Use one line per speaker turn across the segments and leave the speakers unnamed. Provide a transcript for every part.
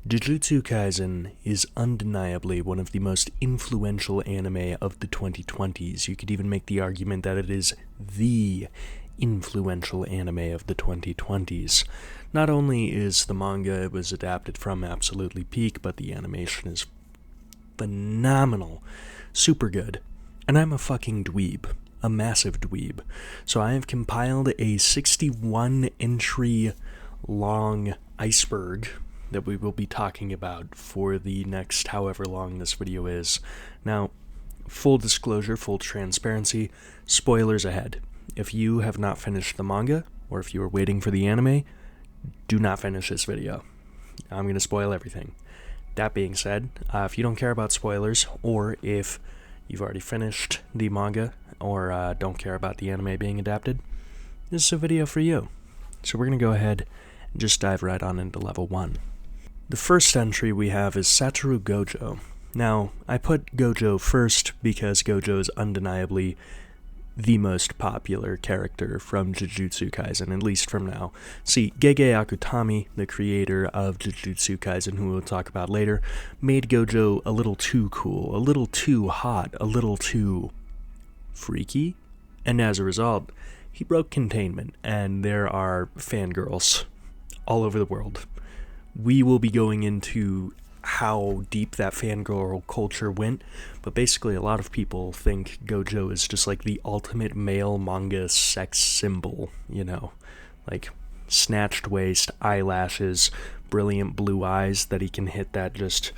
Jujutsu Kaisen is undeniably one of the most influential anime of the 2020s. You could even make the argument that it is the influential anime of the 2020s. Not only is the manga it was adapted from absolutely peak, but the animation is phenomenal. Super good. And I'm a fucking dweeb. A massive dweeb. So I have compiled a 61 entry long iceberg that we will be talking about for the next however long this video is. Now, full disclosure, full transparency, spoilers ahead. If you have not finished the manga, or if you are waiting for the anime, do not finish this video. I'm going to spoil everything. That being said, if you don't care about spoilers, or if you've already finished the manga, or don't care about the anime being adapted, this is a video for you. So we're going to go ahead and just dive right on into level 1. The first entry we have is Satoru Gojo. Now, I put Gojo first because Gojo is undeniably the most popular character from Jujutsu Kaisen, at least from now. See, Gege Akutami, the creator of Jujutsu Kaisen, who we'll talk about later, made Gojo a little too cool, a little too hot, a little too freaky, and as a result, he broke containment, and there are fangirls all over the world. We will be going into how deep that fangirl culture went, but basically a lot of people think Gojo is just like the ultimate male manga sex symbol, you know, like snatched waist, eyelashes, brilliant blue eyes that he can hit that just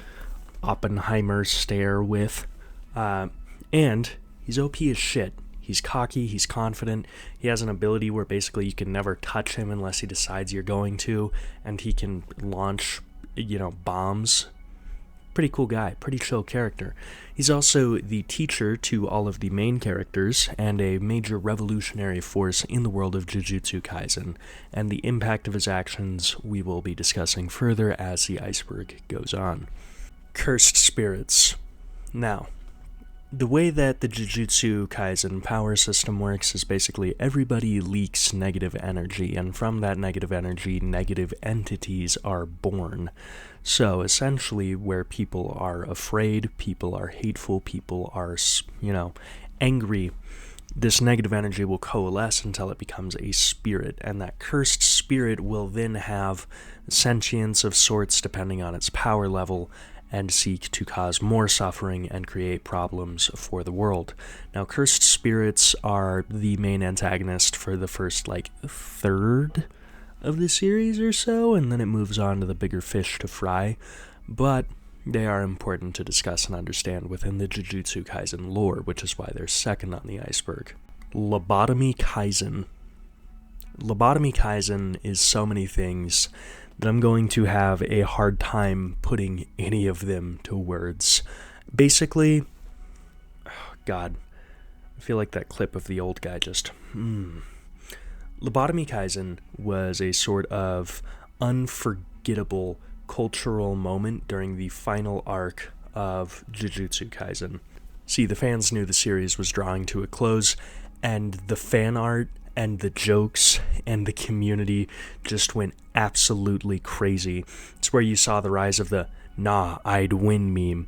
Oppenheimer stare with, and he's OP as shit. He's cocky, he's confident, he has an ability where basically you can never touch him unless he decides you're going to, and he can launch, bombs. Pretty cool guy, pretty chill character. He's also the teacher to all of the main characters, and a major revolutionary force in the world of Jujutsu Kaisen, and the impact of his actions we will be discussing further as the iceberg goes on. Cursed spirits. Now, the way that the Jujutsu Kaisen power system works is basically everybody leaks negative energy, and from that negative energy, negative entities are born. So, essentially, where people are afraid, people are hateful, people are, angry, this negative energy will coalesce until it becomes a spirit, and that cursed spirit will then have sentience of sorts depending on its power level, and seek to cause more suffering and create problems for the world. Now, cursed spirits are the main antagonist for the first, third of the series or so, and then it moves on to the bigger fish to fry, but they are important to discuss and understand within the Jujutsu Kaisen lore, which is why they're second on the iceberg. Lobotomy Kaisen. Lobotomy Kaisen is so many things that I'm going to have a hard time putting any of them to words. Basically, I feel like that clip of the old guy just, Lobotomy Kaisen was a sort of unforgettable cultural moment during the final arc of Jujutsu Kaisen. See, the fans knew the series was drawing to a close, and the fan art and the jokes and the community just went absolutely crazy. It's where you saw the rise of the "nah, I'd win" meme.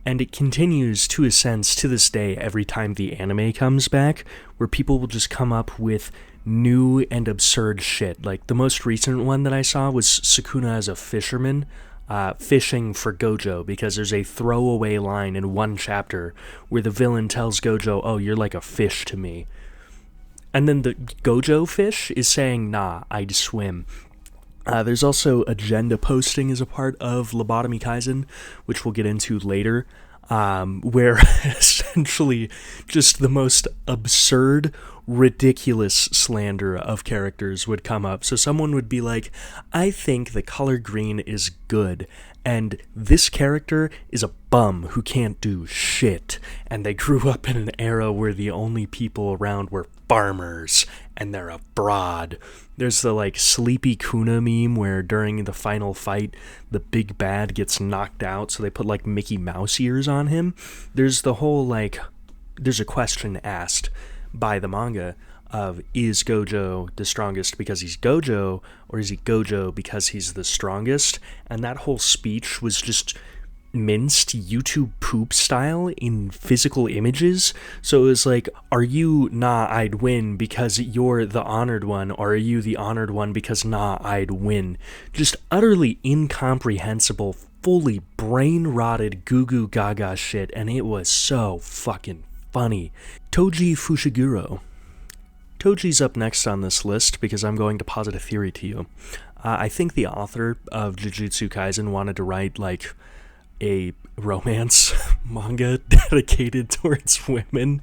And it continues to a sense to this day every time the anime comes back, where people will just come up with new and absurd shit. Like, the most recent one that I saw was Sukuna as a fisherman, fishing for Gojo, because there's a throwaway line in one chapter where the villain tells Gojo, "Oh, you're like a fish to me." And then the Gojo fish is saying, "Nah, I'd swim." There's also agenda posting as a part of Lobotomy Kaisen, which we'll get into later, where essentially just the most absurd, ridiculous slander of characters would come up. So someone would be like, "I think the color green is good, and this character is a bum who can't do shit, and they grew up in an era where the only people around were farmers, and they're abroad." There's the Sleepy Kuna meme where during the final fight, the big bad gets knocked out, so they put Mickey Mouse ears on him. There's the whole there's a question asked by the manga of, is Gojo the strongest because he's Gojo, or is he Gojo because he's the strongest? And that whole speech was just minced YouTube poop style in physical images. So it was like, are you, nah, I'd win because you're the honored one, or are you the honored one because, nah, I'd win? Just utterly incomprehensible, fully brain-rotted goo-goo gaga shit, and it was so fucking funny. Toji Fushiguro. Toji's up next on this list because I'm going to posit a theory to you. I think the author of Jujutsu Kaisen wanted to write, like, a romance manga dedicated towards women,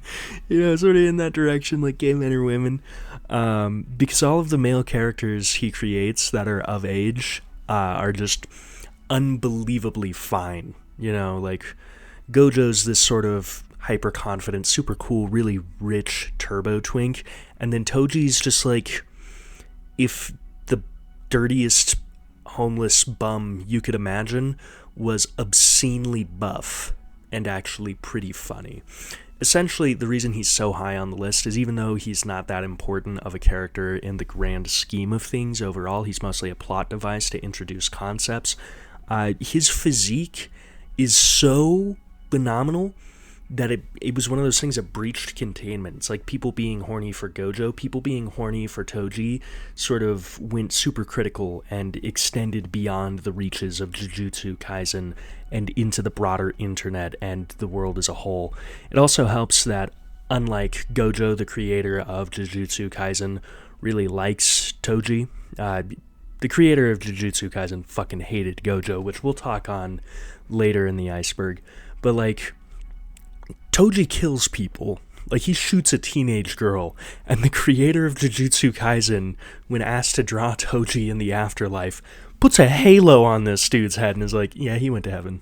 sort of in that direction, like gay men or women, because all of the male characters he creates that are of age are just unbelievably fine. Like Gojo's this sort of hyper confident, super cool, really rich turbo twink, and then Toji's just like if the dirtiest homeless bum you could imagine was obscenely buff and actually pretty funny. Essentially, the reason he's so high on the list is even though he's not that important of a character in the grand scheme of things overall, he's mostly a plot device to introduce concepts. His physique is so phenomenal that it was one of those things that breached containment. It's like people being horny for Gojo, people being horny for Toji sort of went super critical and extended beyond the reaches of Jujutsu Kaisen and into the broader internet and the world as a whole. It also helps that, unlike Gojo, the creator of Jujutsu Kaisen, really likes Toji. The creator of Jujutsu Kaisen fucking hated Gojo, which we'll talk on later in the iceberg. But, like, Toji kills people. Like, he shoots a teenage girl, and the creator of Jujutsu Kaisen, when asked to draw Toji in the afterlife, puts a halo on this dude's head and is like, yeah, he went to heaven.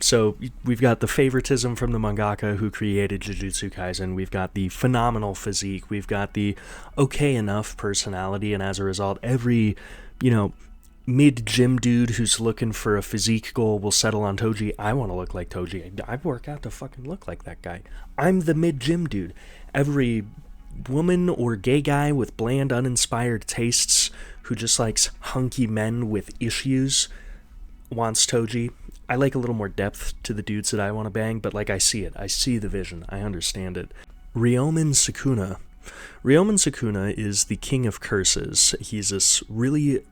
So we've got the favoritism from the mangaka who created Jujutsu Kaisen, we've got the phenomenal physique, we've got the okay enough personality, and as a result, every, mid-gym dude who's looking for a physique goal will settle on Toji. I want to look like Toji. I work out to fucking look like that guy. I'm the mid-gym dude. Every woman or gay guy with bland, uninspired tastes who just likes hunky men with issues wants Toji. I like a little more depth to the dudes that I want to bang, but like I see it. I see the vision. I understand it. Ryomen Sukuna. Ryomen Sukuna is the king of curses. He's this really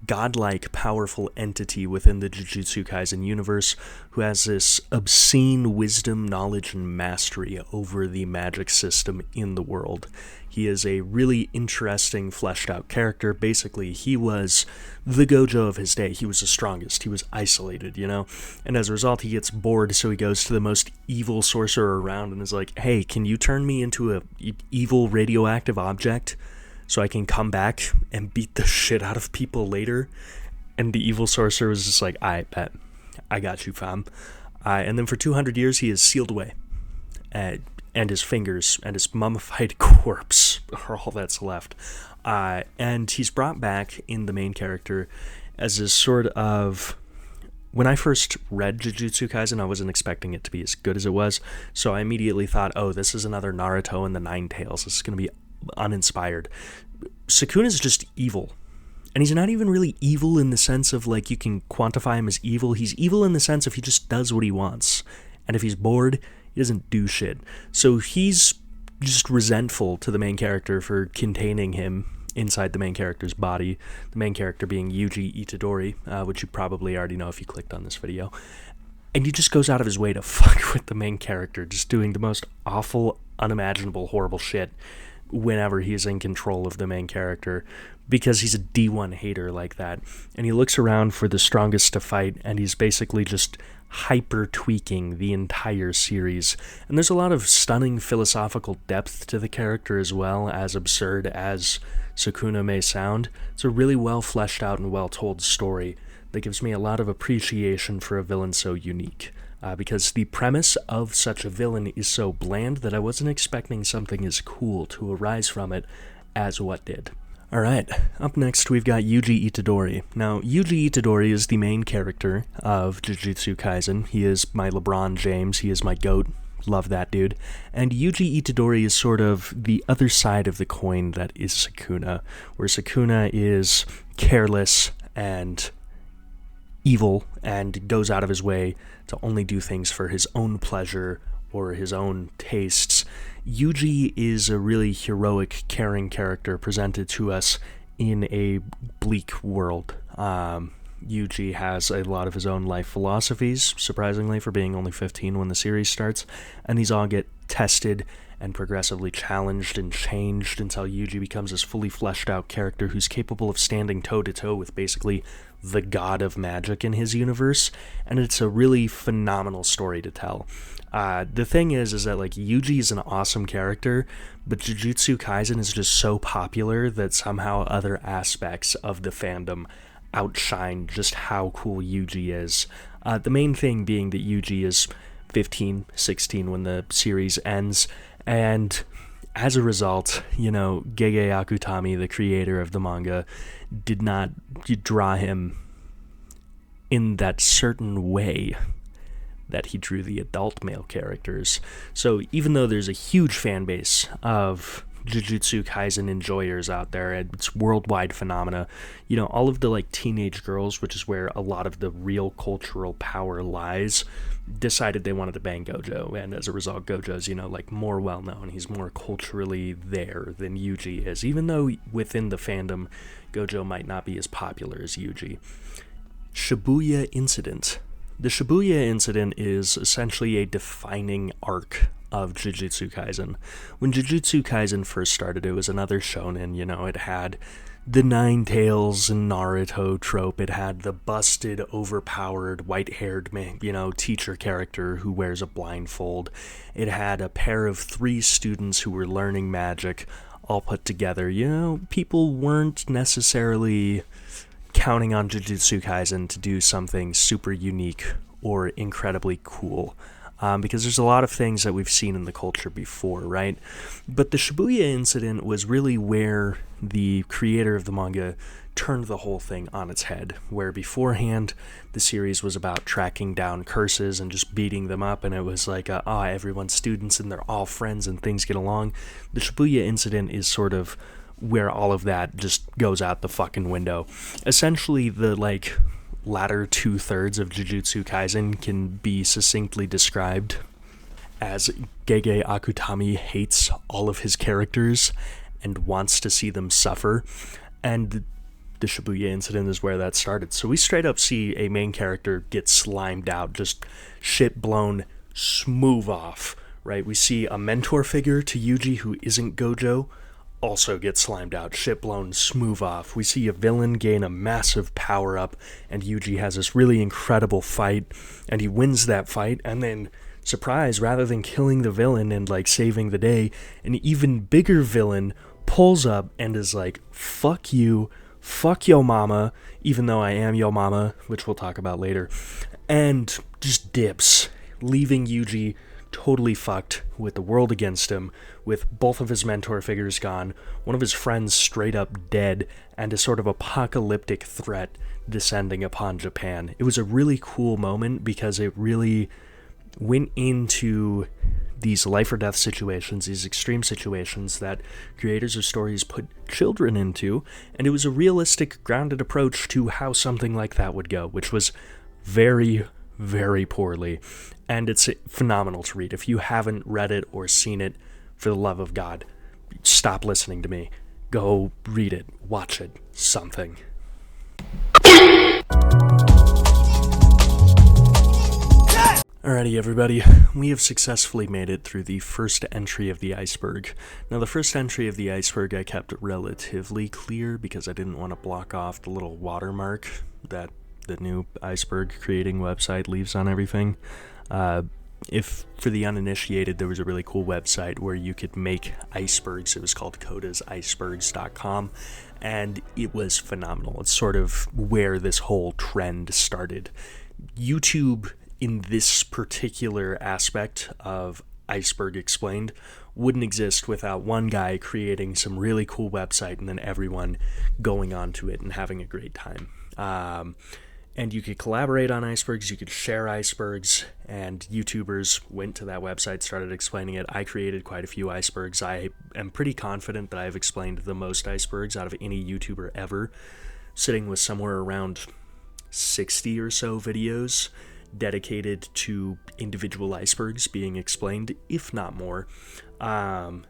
godlike, powerful entity within the Jujutsu Kaisen universe who has this obscene wisdom, knowledge, and mastery over the magic system in the world. He is a really interesting, fleshed-out character. Basically, he was the Gojo of his day. He was the strongest. He was isolated, And as a result, he gets bored, so he goes to the most evil sorcerer around and is like, hey, can you turn me into a evil radioactive object so I can come back and beat the shit out of people later? And the evil sorcerer was just like, I bet. I got you, fam. And then for 200 years, he is sealed away. And his fingers and his mummified corpse are all that's left. And he's brought back in the main character as this sort of... When I first read Jujutsu Kaisen, I wasn't expecting it to be as good as it was. So I immediately thought, oh, this is another Naruto and the Nine Tails. This is going to be uninspired. Sukuna's just evil. And he's not even really evil in the sense of, like, you can quantify him as evil. He's evil in the sense of he just does what he wants. And if he's bored, he doesn't do shit. So he's just resentful to the main character for containing him inside the main character's body. The main character being Yuji Itadori, which you probably already know if you clicked on this video. And he just goes out of his way to fuck with the main character, just doing the most awful, unimaginable, horrible shit whenever he's in control of the main character, because he's a D1 hater like that. And he looks around for the strongest to fight, and he's basically just hyper tweaking the entire series. And there's a lot of stunning philosophical depth to the character as well, as absurd as Sukuna may sound. It's a really well fleshed out and well told story that gives me a lot of appreciation for a villain so unique. Because the premise of such a villain is so bland that I wasn't expecting something as cool to arise from it as what did. Alright, up next we've got Yuji Itadori. Now, Yuji Itadori is the main character of Jujutsu Kaisen. He is my LeBron James, he is my GOAT. Love that dude. And Yuji Itadori is sort of the other side of the coin that is Sukuna, where Sukuna is careless and evil and goes out of his way to only do things for his own pleasure or his own tastes. Yuji is a really heroic, caring character presented to us in a bleak world. Yuji has a lot of his own life philosophies, surprisingly, for being only 15 when the series starts, and these all get tested and progressively challenged and changed until Yuji becomes this fully fleshed out character who's capable of standing toe-to-toe with basically the god of magic in his universe, and it's a really phenomenal story to tell. The thing is that, like, Yuji is an awesome character, but Jujutsu Kaisen is just so popular that somehow other aspects of the fandom outshine just how cool Yuji is. The main thing being that Yuji is 15, 16 when the series ends, and as a result, Gege Akutami, the creator of the manga, did not draw him in that certain way that he drew the adult male characters. So even though there's a huge fan base of Jujutsu Kaisen enjoyers out there, and it's worldwide phenomena, all of the like teenage girls, which is where a lot of the real cultural power lies, decided they wanted to bang Gojo, and as a result, Gojo's, like more well-known. He's more culturally there than Yuji is, even though within the fandom, Gojo might not be as popular as Yuji. Shibuya Incident. The Shibuya Incident is essentially a defining arc of Jujutsu Kaisen. When Jujutsu Kaisen first started, it was another shonen, it had the Nine Tails and Naruto trope, it had the busted, overpowered, white-haired, teacher character who wears a blindfold, it had a pair of 3 students who were learning magic, all put together. People weren't necessarily counting on Jujutsu Kaisen to do something super unique or incredibly cool, because there's a lot of things that we've seen in the culture before, right? But the Shibuya Incident was really where the creator of the manga turned the whole thing on its head, where beforehand the series was about tracking down curses and just beating them up, and it was like, everyone's students and they're all friends and things get along. The Shibuya Incident is sort of where all of that just goes out the fucking window. Essentially, the latter 2/3 of Jujutsu Kaisen can be succinctly described as Gege Akutami hates all of his characters and wants to see them suffer, and the Shibuya Incident is where that started. So we straight up see a main character get slimed out, just shit blown smooth off, right? We see a mentor figure to Yuji who isn't Gojo also get slimed out, shit blown smooth off. We see a villain gain a massive power up, and Yuji has this really incredible fight, and he wins that fight, and then, surprise, rather than killing the villain and saving the day, an even bigger villain pulls up and is like, fuck you, fuck yo mama, even though I am yo mama, which we'll talk about later, and just dips, leaving Yuji totally fucked with the world against him, with both of his mentor figures gone, one of his friends straight up dead, and a sort of apocalyptic threat descending upon Japan. It was a really cool moment because it really went into these life or death situations, these extreme situations that creators of stories put children into, and it was a realistic, grounded approach to how something like that would go, which was very, very poorly, and it's phenomenal to read. If you haven't read it or seen it, for the love of God, stop listening to me. Go read it, watch it, something. Alrighty, everybody, we have successfully made it through the first entry of the iceberg. Now, the first entry of the iceberg I kept relatively clear because I didn't want to block off the little watermark that the new iceberg creating website leaves on everything. If, for the uninitiated, there was a really cool website where you could make icebergs. It was called kodasicebergs.com, and it was phenomenal. It's sort of where this whole trend started. YouTube, in this particular aspect of Iceberg Explained, wouldn't exist without one guy creating some really cool website and then everyone going onto it and having a great time. And you could collaborate on icebergs, you could share icebergs, and YouTubers went to that website, started explaining it. I created quite a few icebergs. I am pretty confident that I've explained the most icebergs out of any YouTuber ever, sitting with somewhere around 60 or so videos dedicated to individual icebergs being explained, if not more. And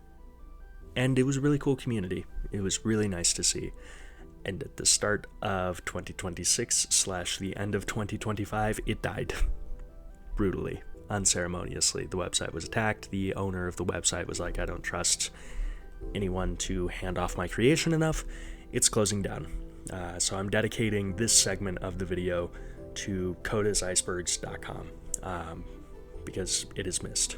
it was a really cool community. It was really nice to see. And at the start of 2026 / the end of 2025, it died brutally, unceremoniously. The website was attacked. The owner of the website was like, I don't trust anyone to hand off my creation enough. It's closing down. So I'm dedicating this segment of the video to codasicebergs.com because it is missed.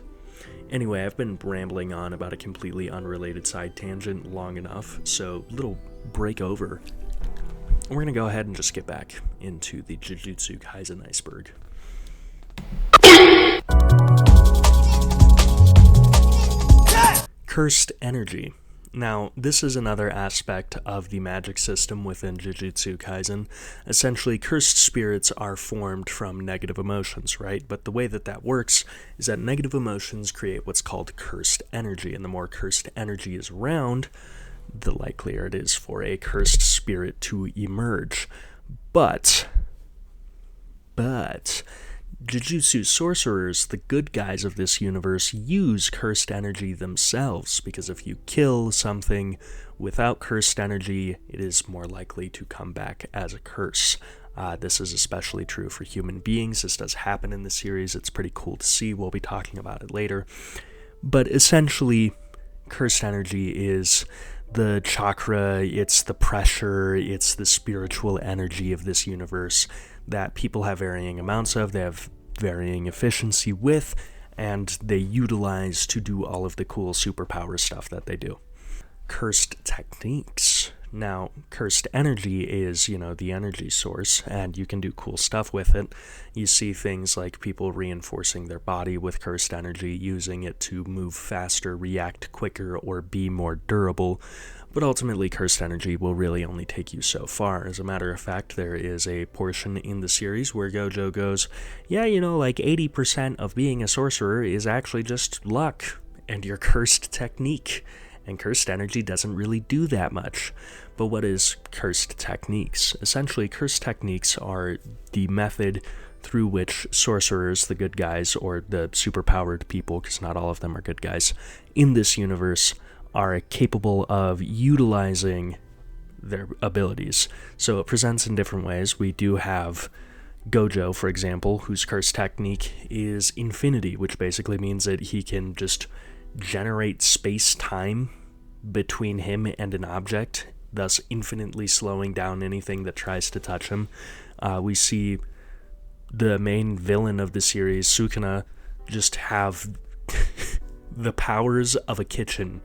Anyway, I've been rambling on about a completely unrelated side tangent long enough, so little break over. We're going to go ahead and just get back into the Jujutsu Kaisen Iceberg. Cursed energy. Now, this is another aspect of the magic system within Jujutsu Kaisen. Essentially, cursed spirits are formed from negative emotions, right? But the way that that works is that negative emotions create what's called cursed energy, and the more cursed energy is around, the likelier it is for a cursed spirit to emerge. But Jujutsu sorcerers, the good guys of this universe, use cursed energy themselves, because if you kill something without cursed energy, it is more likely to come back as a curse. This is especially true for human beings. This does happen in the series. It's pretty cool to see. We'll be talking about it later. But essentially, cursed energy is the chakra, it's the pressure, it's the spiritual energy of this universe that people have varying amounts of, they have varying efficiency with, and they utilize to do all of the cool superpower stuff that they do. Cursed techniques. Now, cursed energy is, the energy source, and you can do cool stuff with it. You see things like people reinforcing their body with cursed energy, using it to move faster, react quicker, or be more durable. But ultimately, cursed energy will really only take you so far. As a matter of fact, there is a portion in the series where Gojo goes, yeah, 80% of being a sorcerer is actually just luck and your cursed technique. And cursed energy doesn't really do that much. But what is cursed techniques? Essentially, cursed techniques are the method through which sorcerers, the good guys, or the superpowered people, because not all of them are good guys, in this universe are capable of utilizing their abilities. So it presents in different ways. We do have Gojo, for example, whose cursed technique is infinity, which basically means that he can just generate space-time between him and an object, thus infinitely slowing down anything that tries to touch him. We see the main villain of the series, Sukuna, just have the powers of a kitchen,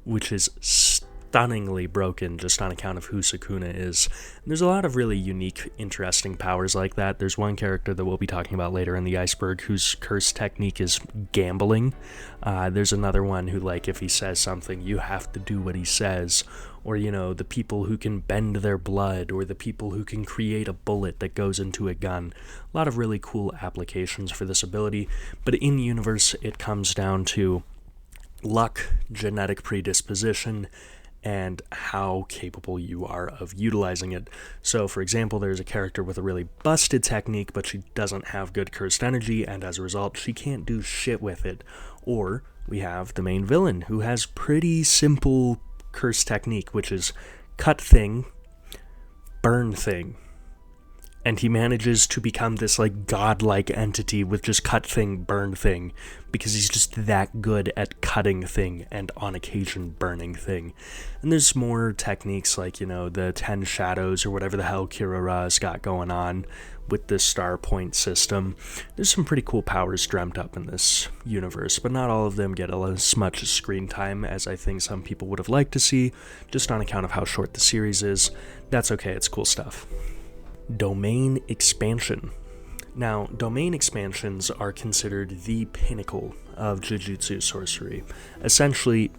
which is stunningly broken just on account of who Sukuna is. And there's a lot of really unique, interesting powers like that. There's one character that we'll be talking about later in the Iceberg whose cursed technique is gambling. There's another one who, if he says something, you have to do what he says. Or, the people who can bend their blood, or the people who can create a bullet that goes into a gun. A lot of really cool applications for this ability. But in universe, it comes down to luck, genetic predisposition, and how capable you are of utilizing it. So, for example, there's a character with a really busted technique, but she doesn't have good cursed energy, and as a result, she can't do shit with it. Or we have the main villain, who has pretty simple cursed technique, which is cut thing, burn thing. And he manages to become this godlike entity with just cut thing, burn thing, because he's just that good at cutting thing and on occasion burning thing. And there's more techniques like, the 10 shadows or whatever the hell Kirura's got going on with this star point system. There's some pretty cool powers dreamt up in this universe, but not all of them get as much screen time as I think some people would have liked to see, just on account of how short the series is. That's okay, it's cool stuff. Domain expansion. Now, domain expansions are considered the pinnacle of Jujutsu sorcery. Essentially,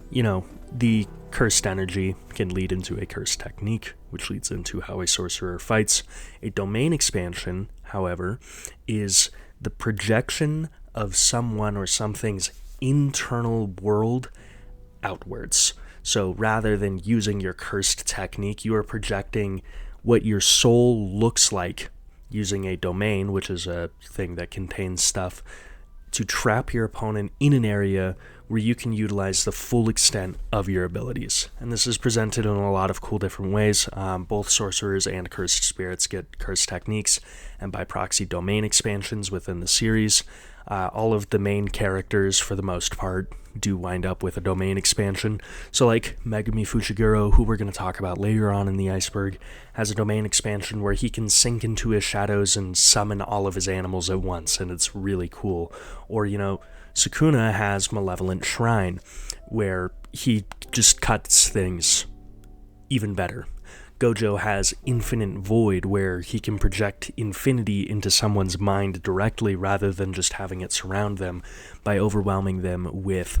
the cursed energy can lead into a cursed technique, which leads into how a sorcerer fights. A domain expansion, however, is the projection of someone or something's internal world outwards. So rather than using your cursed technique, you are projecting what your soul looks like using a domain, which is a thing that contains stuff, to trap your opponent in an area where you can utilize the full extent of your abilities. And this is presented in a lot of cool different ways. Both sorcerers and cursed spirits get cursed techniques, and by proxy domain expansions within the series. All of the main characters, for the most part, do wind up with a domain expansion. So like Megumi Fushiguro, who we're going to talk about later on in the Iceberg, has a domain expansion where he can sink into his shadows and summon all of his animals at once, and it's really cool. Or, Sukuna has Malevolent Shrine, where he just cuts things even better. Gojo has Infinite Void, where he can project infinity into someone's mind directly rather than just having it surround them by overwhelming them with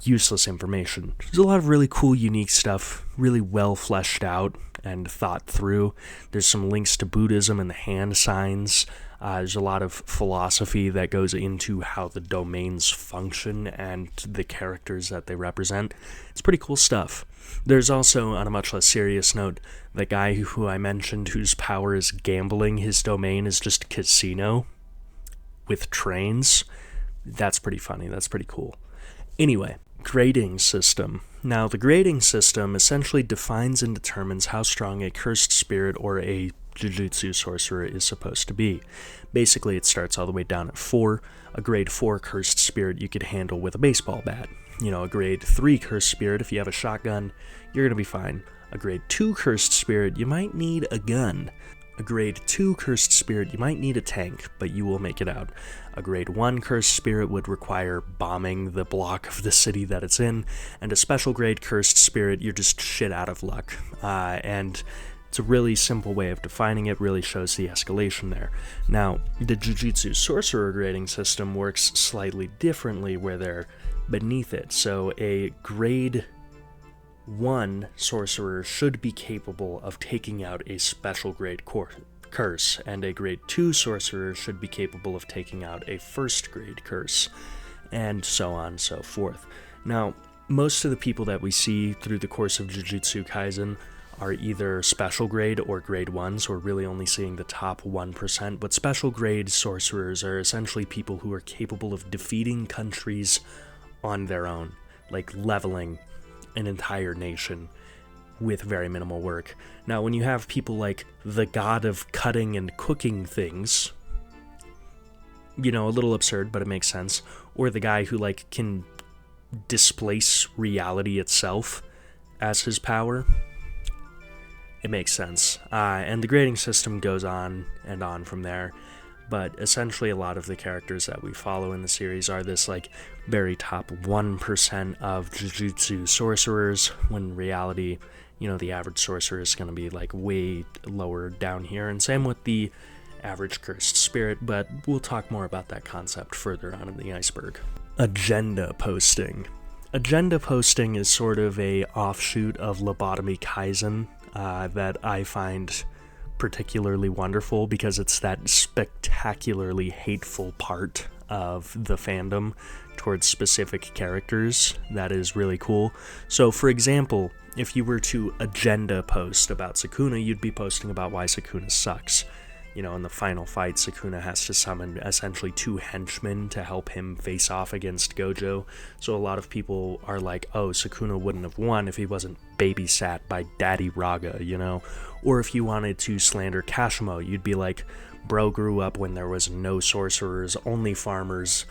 useless information. There's a lot of really cool, unique stuff, really well fleshed out and thought through. There's some links to Buddhism and the hand signs. There's a lot of philosophy that goes into how the domains function and the characters that they represent. It's pretty cool stuff. There's also, on a much less serious note, the guy who I mentioned whose power is gambling. His domain is just casino with trains. That's pretty funny. That's pretty cool. Anyway, grading system. Now, the grading system essentially defines and determines how strong a cursed spirit or a Jujutsu sorcerer is supposed to be. Basically, it starts all the way down at 4. A grade 4 cursed spirit you could handle with a baseball bat. A grade 3 cursed spirit, if you have a shotgun, you're going to be fine. A grade 2 cursed spirit, you might need a gun. A grade 2 cursed spirit, you might need a tank, but you will make it out. A grade 1 cursed spirit would require bombing the block of the city that it's in, and a special grade cursed spirit, you're just shit out of luck. And it's a really simple way of defining it, really shows the escalation there. Now, the Jujutsu sorcerer grading system works slightly differently where they're beneath it. So a grade 1 sorcerer should be capable of taking out a special grade curse, and a grade 2 sorcerer should be capable of taking out a first grade curse, and so on and so forth. Now, most of the people that we see through the course of Jujutsu Kaisen are either special grade or grade 1s. We're really only seeing the top 1%, but special grade sorcerers are essentially people who are capable of defeating countries on their own, like leveling an entire nation with very minimal work. Now, when you have people like the god of cutting and cooking things, a little absurd, but it makes sense, or the guy who can displace reality itself as his power, it makes sense. And the grading system goes on and on from there. But essentially a lot of the characters that we follow in the series are this very top 1% of Jujutsu sorcerers, when in reality, the average sorcerer is going to be way lower down here, and same with the average cursed spirit, but we'll talk more about that concept further on in the Iceberg. Agenda posting. Agenda posting is sort of a offshoot of Lobotomy Kaisen that I find particularly wonderful because it's that spectacularly hateful part of the fandom towards specific characters that is really cool. So, for example, if you were to agenda post about Sukuna, you'd be posting about why Sukuna sucks. In the final fight, Sukuna has to summon essentially 2 henchmen to help him face off against Gojo. So a lot of people are like, oh, Sukuna wouldn't have won if he wasn't babysat by Daddy Raga, Or if you wanted to slander Kashimo, you'd be like, bro grew up when there was no sorcerers, only farmers,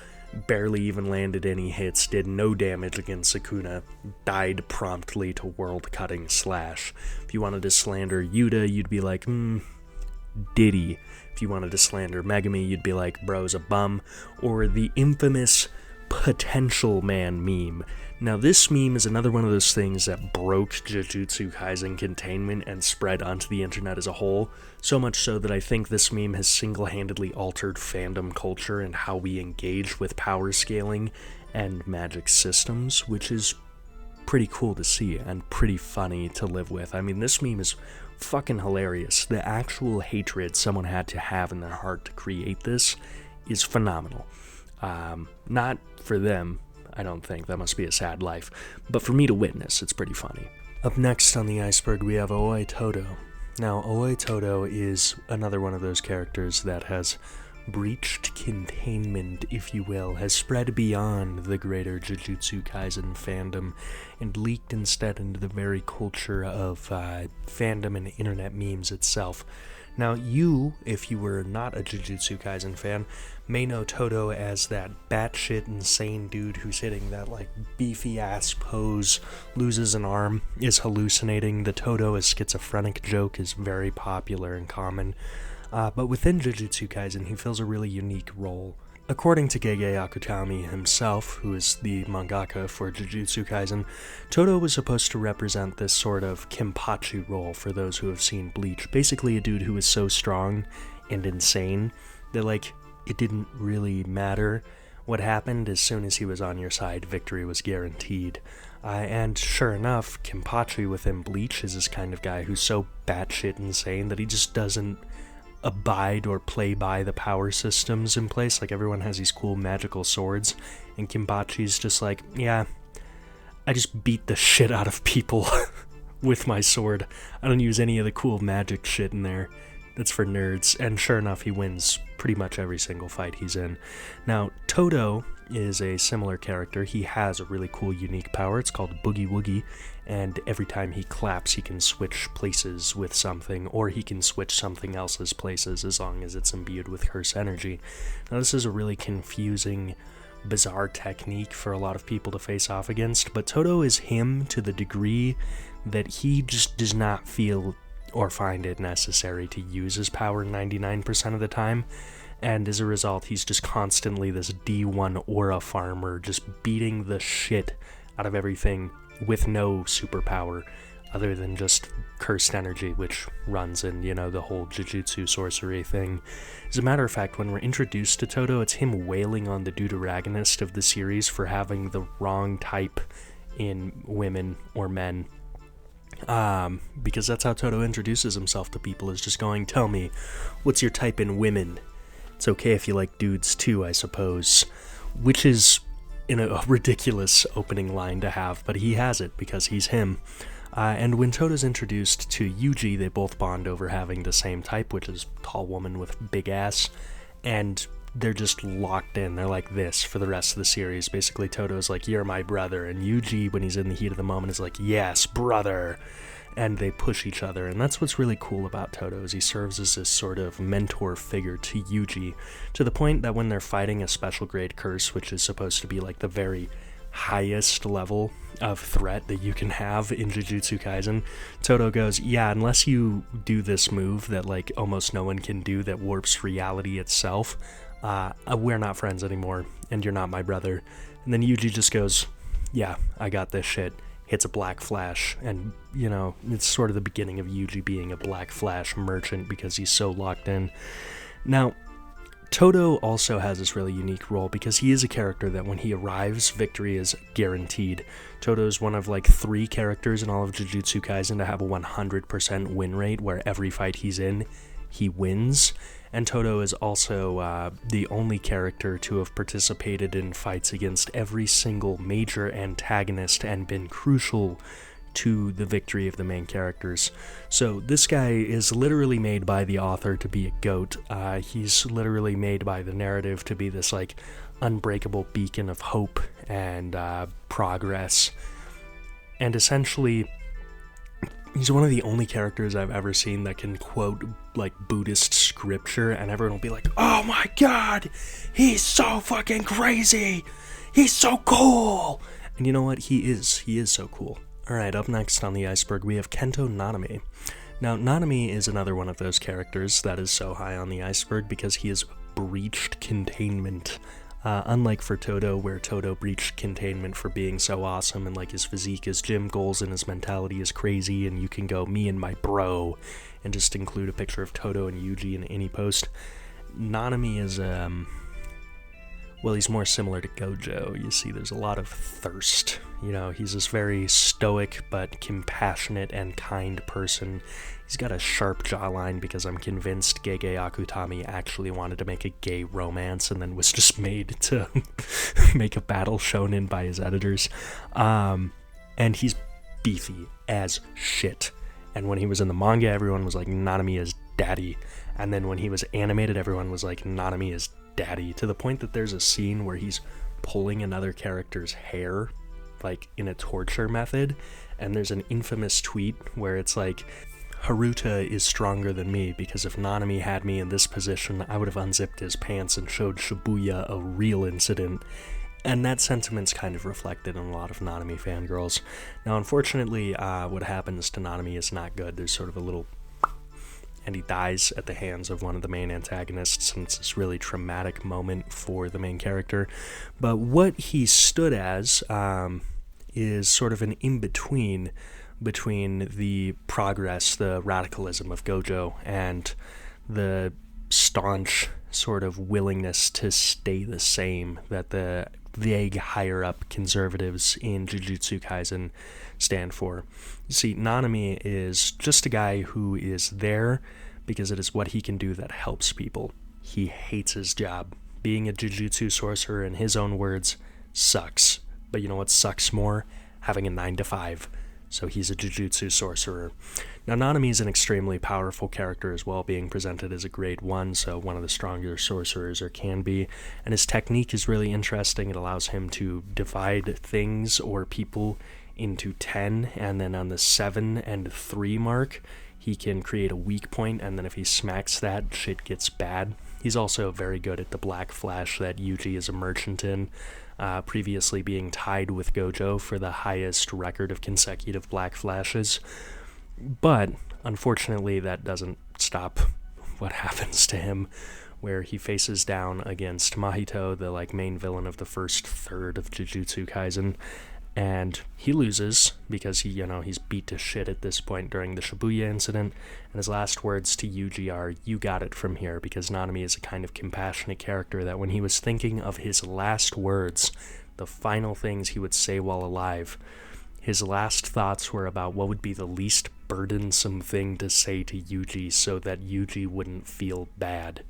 barely even landed any hits, did no damage against Sukuna, died promptly to world-cutting slash. If you wanted to slander Yuta, you'd be like, Diddy. If you wanted to slander Megumi, you'd be like, bro's a bum. Or the infamous potential man meme. Now, this meme is another one of those things that broke Jujutsu Kaisen containment and spread onto the internet as a whole, so much so that I think this meme has single-handedly altered fandom culture and how we engage with power scaling and magic systems, which is pretty cool to see and pretty funny to live with. I mean, this meme is fucking hilarious. The actual hatred someone had to have in their heart to create this is phenomenal. Not for them, I don't think. That must be a sad life. But for me to witness, it's pretty funny. Up next on the iceberg, we have Oi Todo. Now, Oi Todo is another one of those characters that has breached containment, if you will, has spread beyond the greater Jujutsu Kaisen fandom and leaked instead into the very culture of fandom and internet memes itself. Now, you, if you were not a Jujutsu Kaisen fan, may know Todo as that batshit insane dude who's hitting that, like, beefy-ass pose, loses an arm, is hallucinating. The Todo is schizophrenic joke is very popular and common. But within Jujutsu Kaisen, he fills a really unique role. According to Gege Akutami himself, who is the mangaka for Jujutsu Kaisen, Todo was supposed to represent this sort of Kenpachi role for those who have seen Bleach. Basically a dude who was so strong and insane that, like, it didn't really matter what happened. As soon as he was on your side, victory was guaranteed. And sure enough, Kenpachi within Bleach is this kind of guy who's so batshit insane that he just doesn't abide or play by the power systems in place. Like, everyone has these cool magical swords, and Kenpachi's just like, yeah, I just beat the shit out of people with my sword. I don't use any of the cool magic shit in there. That's for nerds. And sure enough, he wins pretty much every single fight he's in. Now, Todo is a similar character. He has a really cool, unique power. It's called Boogie Woogie, and every time he claps, he can switch places with something, or he can switch something else's places as long as it's imbued with curse energy. Now, this is a really confusing, bizarre technique for a lot of people to face off against, but Todo is him to the degree that he just does not feel or find it necessary to use his power 99% of the time, and as a result, he's just constantly this D1 aura farmer, just beating the shit out of everything with no superpower other than just cursed energy, which runs in, you know, the whole Jujutsu sorcery thing. As a matter of fact, when we're introduced to Todo, it's him wailing on the deuteragonist of the series for having the wrong type in women or men. Because that's how Todo introduces himself to people, is just going, tell me, what's your type in women? It's okay if you like dudes too, I suppose. Which is a ridiculous opening line to have, but he has it because he's him. And when Todo's introduced to Yuji, they both bond over having the same type, which is tall woman with big ass, and they're just locked in. They're like this for the rest of the series. Basically, Todo's like, you're my brother, and Yuji, when he's in the heat of the moment, is like, yes, brother, and they push each other. And that's what's really cool about Todo, is he serves as this sort of mentor figure to Yuji, to the point that when they're fighting a special grade curse, which is supposed to be like the very highest level of threat that you can have in Jujutsu Kaisen, Todo goes, yeah, unless you do this move that, like, almost no one can do that warps reality itself, we're not friends anymore, and you're not my brother. And then Yuji just goes, yeah, I got this shit, hits a Black Flash, and, you know, it's sort of the beginning of Yuji being a Black Flash merchant because he's so locked in. Now, Todo also has this really unique role because he is a character that when he arrives, victory is guaranteed. Todo is one of like 3 characters in all of Jujutsu Kaisen to have a 100% win rate, where every fight he's in, he wins. And Todo is also the only character to have participated in fights against every single major antagonist and been crucial to the victory of the main characters. So this guy is literally made by the author to be a goat. He's literally made by the narrative to be this like unbreakable beacon of hope and progress. And essentially, he's one of the only characters I've ever seen that can quote like Buddhist scripture, and everyone will be like, oh my god, he's so fucking crazy, he's so cool. And you know what, he is so cool. Alright, up next on the iceberg we have Kento Nanami. Now, Nanami is another one of those characters that is so high on the iceberg because he has breached containment. Unlike for Todo, where Todo breached containment for being so awesome and like his physique, his gym goals, and his mentality is crazy, and you can go me and my bro and just include a picture of Todo and Yuji in any post. Nanami is, well, he's more similar to Gojo. You see, there's a lot of thirst. You know, he's this very stoic but compassionate and kind person. He's got a sharp jawline because I'm convinced Gege Akutami actually wanted to make a gay romance and then was just made to make a battle shonen by his editors. And he's beefy as shit. And when he was in the manga, everyone was like, Nanami is daddy. And then when he was animated, everyone was like, Nanami is daddy. To the point that there's a scene where he's pulling another character's hair, like in a torture method. And there's an infamous tweet where it's like, Haruta is stronger than me because if Nanami had me in this position, I would have unzipped his pants and showed Shibuya a real incident. And that sentiment's kind of reflected in a lot of Nanami fangirls. Now, unfortunately, what happens to Nanami is not good. There's sort of a little... and he dies at the hands of one of the main antagonists, and it's this really traumatic moment for the main character. But what he stood as is sort of an in-between between the progress, the radicalism of Gojo, and the staunch sort of willingness to stay the same that the vague higher-up conservatives in Jujutsu Kaisen stand for. You see, Nanami is just a guy who is there because it is what he can do that helps people. He hates his job. Being a Jujutsu sorcerer, in his own words, sucks. But you know what sucks more? Having a 9-to-5. So he's a Jujutsu sorcerer. Now, Nanami is an extremely powerful character as well, being presented as a grade 1, so one of the stronger sorcerers, or can be. And his technique is really interesting. It allows him to divide things or people into 10, and then on the 7 and 3 mark, he can create a weak point, and then if he smacks that, shit gets bad. He's also very good at the Black Flash that Yuji is a merchant in, previously being tied with Gojo for the highest record of consecutive Black Flashes. But, unfortunately, that doesn't stop what happens to him, where he faces down against Mahito, the main villain of the first third of Jujutsu Kaisen, and he loses because he's beat to shit at this point during the Shibuya incident, and his last words to Yuji are, "You got it from here," because Nanami is a kind of compassionate character that when he was thinking of his last words, the final things he would say while alive, his last thoughts were about what would be the least burdensome thing to say to Yuji so that Yuji wouldn't feel bad.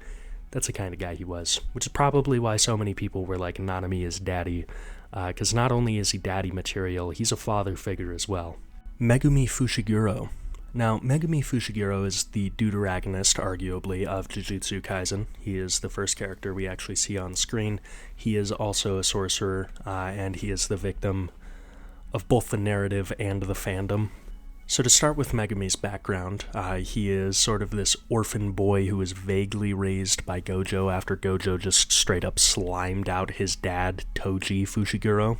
That's the kind of guy he was, which is probably why so many people were like, Nanami is daddy, because not only is he daddy material, he's a father figure as well. Megumi Fushiguro. Now, Megumi Fushiguro is the deuteragonist, arguably, of Jujutsu Kaisen. He is the first character we actually see on screen. He is also a sorcerer, and he is the victim of both the narrative and the fandom. So to start with Megumi's background, he is sort of this orphan boy who was vaguely raised by Gojo after Gojo just straight up slimed out his dad, Toji Fushiguro,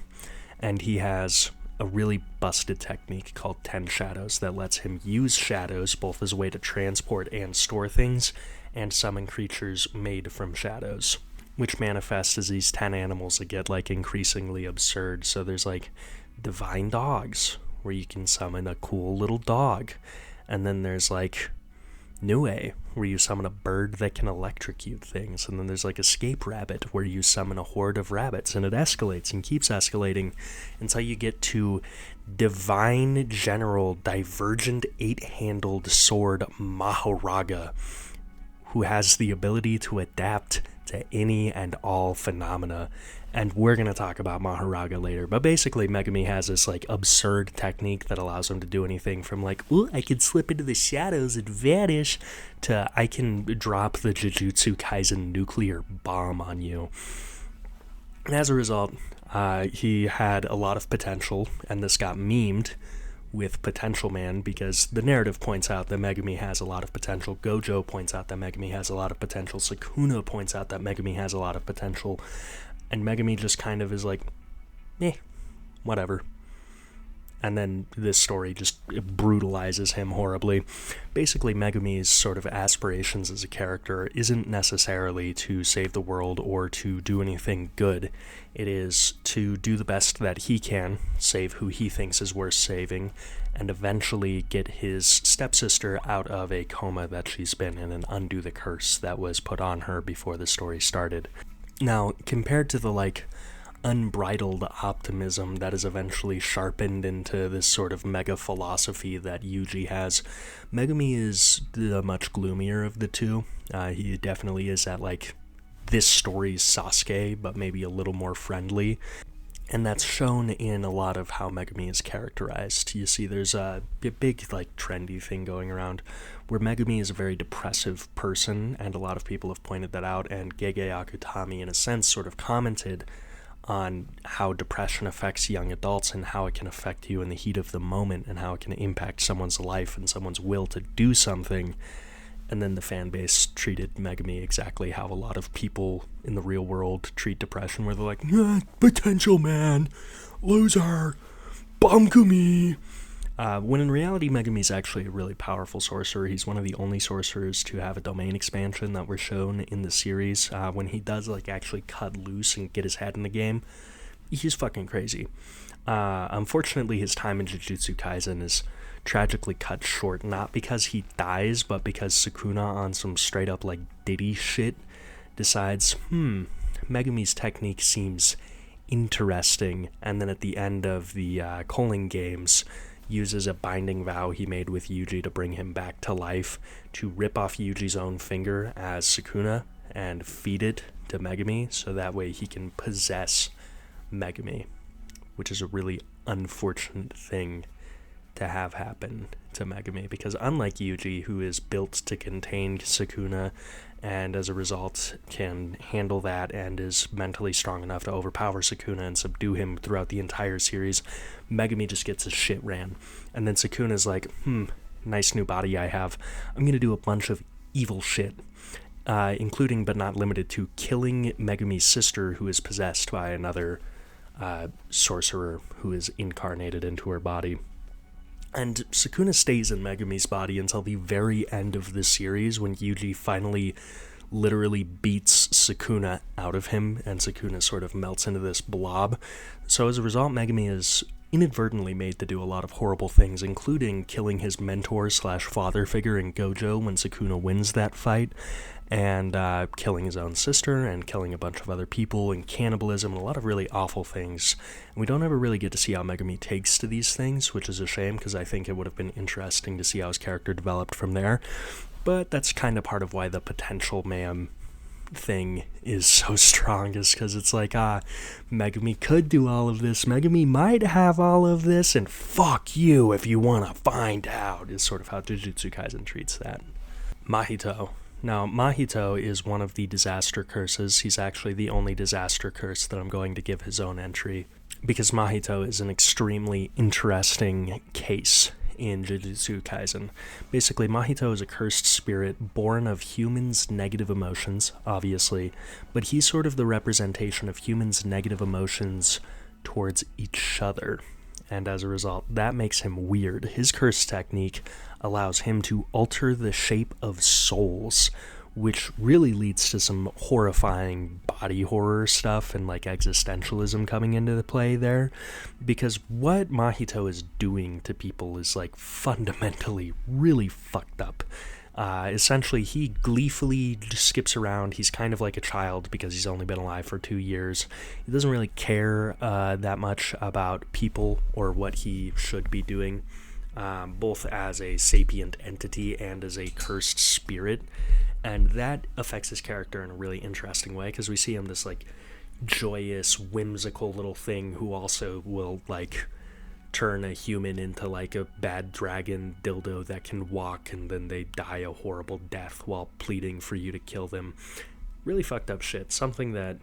and he has a really busted technique called 10 Shadows that lets him use shadows both as a way to transport and store things, and summon creatures made from shadows, which manifest as these 10 animals that get increasingly absurd. So there's divine dogs, where you can summon a cool little dog. And then there's Nue, where you summon a bird that can electrocute things. And then there's Escape Rabbit, where you summon a horde of rabbits, and it escalates and keeps escalating until you get to Divine General Divergent 8-handled sword Mahoraga, who has the ability to adapt to any and all phenomena. And we're going to talk about Mahoraga later. But basically, Megumi has this, absurd technique that allows him to do anything from, ooh, I can slip into the shadows and vanish, to I can drop the Jujutsu Kaisen nuclear bomb on you. And as a result, he had a lot of potential, and this got memed with Potential Man, because the narrative points out that Megumi has a lot of potential. Gojo points out that Megumi has a lot of potential. Sukuna points out that Megumi has a lot of potential. And Megumi just kind of is whatever. And then this story just brutalizes him horribly. Basically, Megumi's sort of aspirations as a character isn't necessarily to save the world or to do anything good. It is to do the best that he can, save who he thinks is worth saving, and eventually get his stepsister out of a coma that she's been in and undo the curse that was put on her before the story started. Now, compared to the, like, unbridled optimism that is eventually sharpened into this sort of mega philosophy that Yuji has, Megumi is the much gloomier of the two. He definitely is at, like, this story's Sasuke, but maybe a little more friendly. And that's shown in a lot of how Megumi is characterized. You see, there's a big, like, trendy thing going around where Megumi is a very depressive person, and a lot of people have pointed that out, and Gege Akutami, in a sense, sort of commented on how depression affects young adults and how it can affect you in the heat of the moment and how it can impact someone's life and someone's will to do something. And then the fan base treated Megumi exactly how a lot of people in the real world treat depression, where they're like, potential man, loser, Bamkumi. When in reality, Megumi's actually a really powerful sorcerer. He's one of the only sorcerers to have a domain expansion that were shown in the series. When he does, like, actually cut loose and get his head in the game, he's fucking crazy. Unfortunately, his time in Jujutsu Kaisen is tragically cut short, not because he dies, but because Sukuna, on some straight up, like, Diddy shit, decides, Megumi's technique seems interesting, and then at the end of the Culling Games, uses a binding vow he made with Yuji to bring him back to life, to rip off Yuji's own finger as Sukuna and feed it to Megumi, so that way he can possess Megumi, which is a really unfortunate thing to have happen to Megumi, because unlike Yuji, who is built to contain Sukuna and as a result can handle that and is mentally strong enough to overpower Sukuna and subdue him throughout the entire series, Megumi just gets his shit ran. And then Sukuna's like, nice new body I have. I'm gonna do a bunch of evil shit, including but not limited to killing Megumi's sister, who is possessed by another sorcerer who is incarnated into her body. And Sukuna stays in Megumi's body until the very end of the series, when Yuji finally literally beats Sukuna out of him, and Sukuna sort of melts into this blob. So as a result, Megumi is inadvertently made to do a lot of horrible things, including killing his mentor slash father figure in Gojo when Sukuna wins that fight, and killing his own sister, and killing a bunch of other people, and cannibalism, and a lot of really awful things. And we don't ever really get to see how Megumi takes to these things, which is a shame, because I think it would have been interesting to see how his character developed from there. But that's kind of part of why the potential man thing is so strong, is because it's like, Megumi could do all of this, Megumi might have all of this, and fuck you if you want to find out, is sort of how Jujutsu Kaisen treats that. Mahito. Now, Mahito is one of the disaster curses. He's actually the only disaster curse that I'm going to give his own entry, because Mahito is an extremely interesting case in Jujutsu Kaisen. Basically, Mahito is a cursed spirit born of humans' negative emotions, obviously, but he's sort of the representation of humans' negative emotions towards each other. And as a result, that makes him weird. His curse technique allows him to alter the shape of souls, which really leads to some horrifying body horror stuff and, like, existentialism coming into the play there. Because what Mahito is doing to people is, like, fundamentally really fucked up. Essentially, he gleefully skips around. He's kind of like a child because he's only been alive for 2 years. He doesn't really care that much about people or what he should be doing, both as a sapient entity and as a cursed spirit. And that affects his character in a really interesting way, because we see him this, like, joyous, whimsical little thing who also will, like, turn a human into, like, a bad dragon dildo that can walk, and then they die a horrible death while pleading for you to kill them. Really fucked up shit. Something that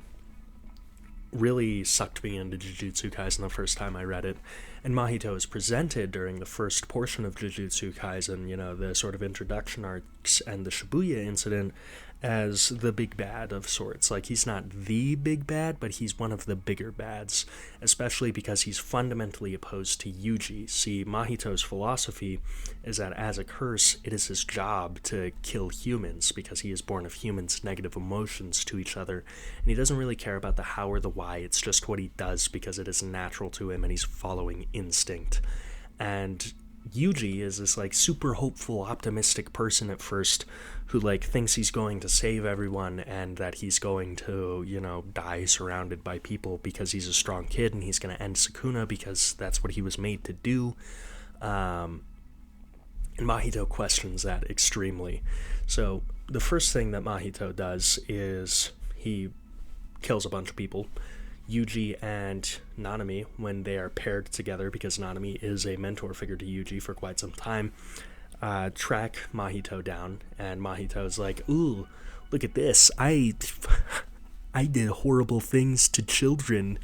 really sucked me into Jujutsu Kaisen the first time I read it. And Mahito is presented during the first portion of Jujutsu Kaisen, you know, the sort of introduction arcs and the Shibuya incident, as the big bad of sorts. Like, he's not the big bad, but he's one of the bigger bads, especially because he's fundamentally opposed to Yuji. See, Mahito's philosophy is that as a curse, it is his job to kill humans, because he is born of humans' negative emotions to each other, and he doesn't really care about the how or the why. It's just what he does because it is natural to him, and he's following instinct. And Yuji is this like super hopeful, optimistic person at first who like thinks he's going to save everyone and that he's going to, die surrounded by people because he's a strong kid and he's going to end Sukuna because that's what he was made to do. And Mahito questions that extremely. So the first thing that Mahito does is he kills a bunch of people. Yuji and Nanami, when they are paired together, because Nanami is a mentor figure to Yuji for quite some time, track Mahito down, and Mahito's like, ooh, look at this, I did horrible things to children,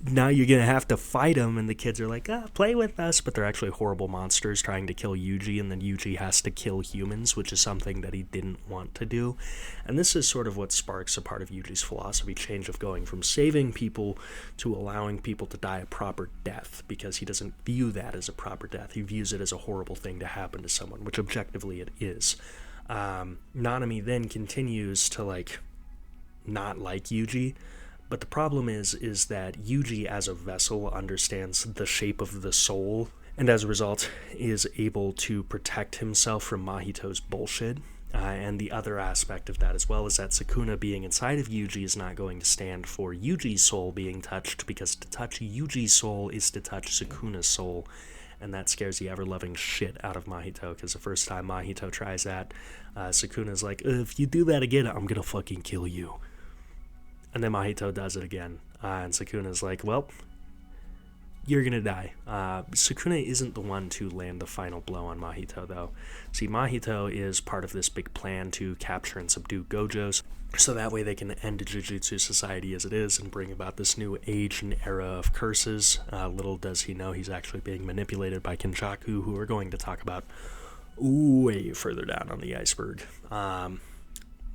now you're gonna have to fight them. And the kids are like, play with us, but they're actually horrible monsters trying to kill Yuji, and then Yuji has to kill humans, which is something that he didn't want to do. And this is sort of what sparks a part of Yuji's philosophy change of going from saving people to allowing people to die a proper death, because he doesn't view that as a proper death. He views it as a horrible thing to happen to someone, which objectively it is. Nanami then continues to not like Yuji. But the problem is that Yuji as a vessel understands the shape of the soul, and as a result is able to protect himself from Mahito's bullshit. And the other aspect of that as well is that Sukuna being inside of Yuji is not going to stand for Yuji's soul being touched, because to touch Yuji's soul is to touch Sukuna's soul. And that scares the ever-loving shit out of Mahito, because the first time Mahito tries that, Sukuna's like, if you do that again, I'm gonna fucking kill you. And then Mahito does it again, and Sukuna's like, well, you're gonna die. Sukuna isn't the one to land the final blow on Mahito, though. See, Mahito is part of this big plan to capture and subdue gojos, so that way they can end Jujutsu society as it is and bring about this new age and era of curses. Little does he know he's actually being manipulated by Kenjaku, who we're going to talk about way further down on the iceberg.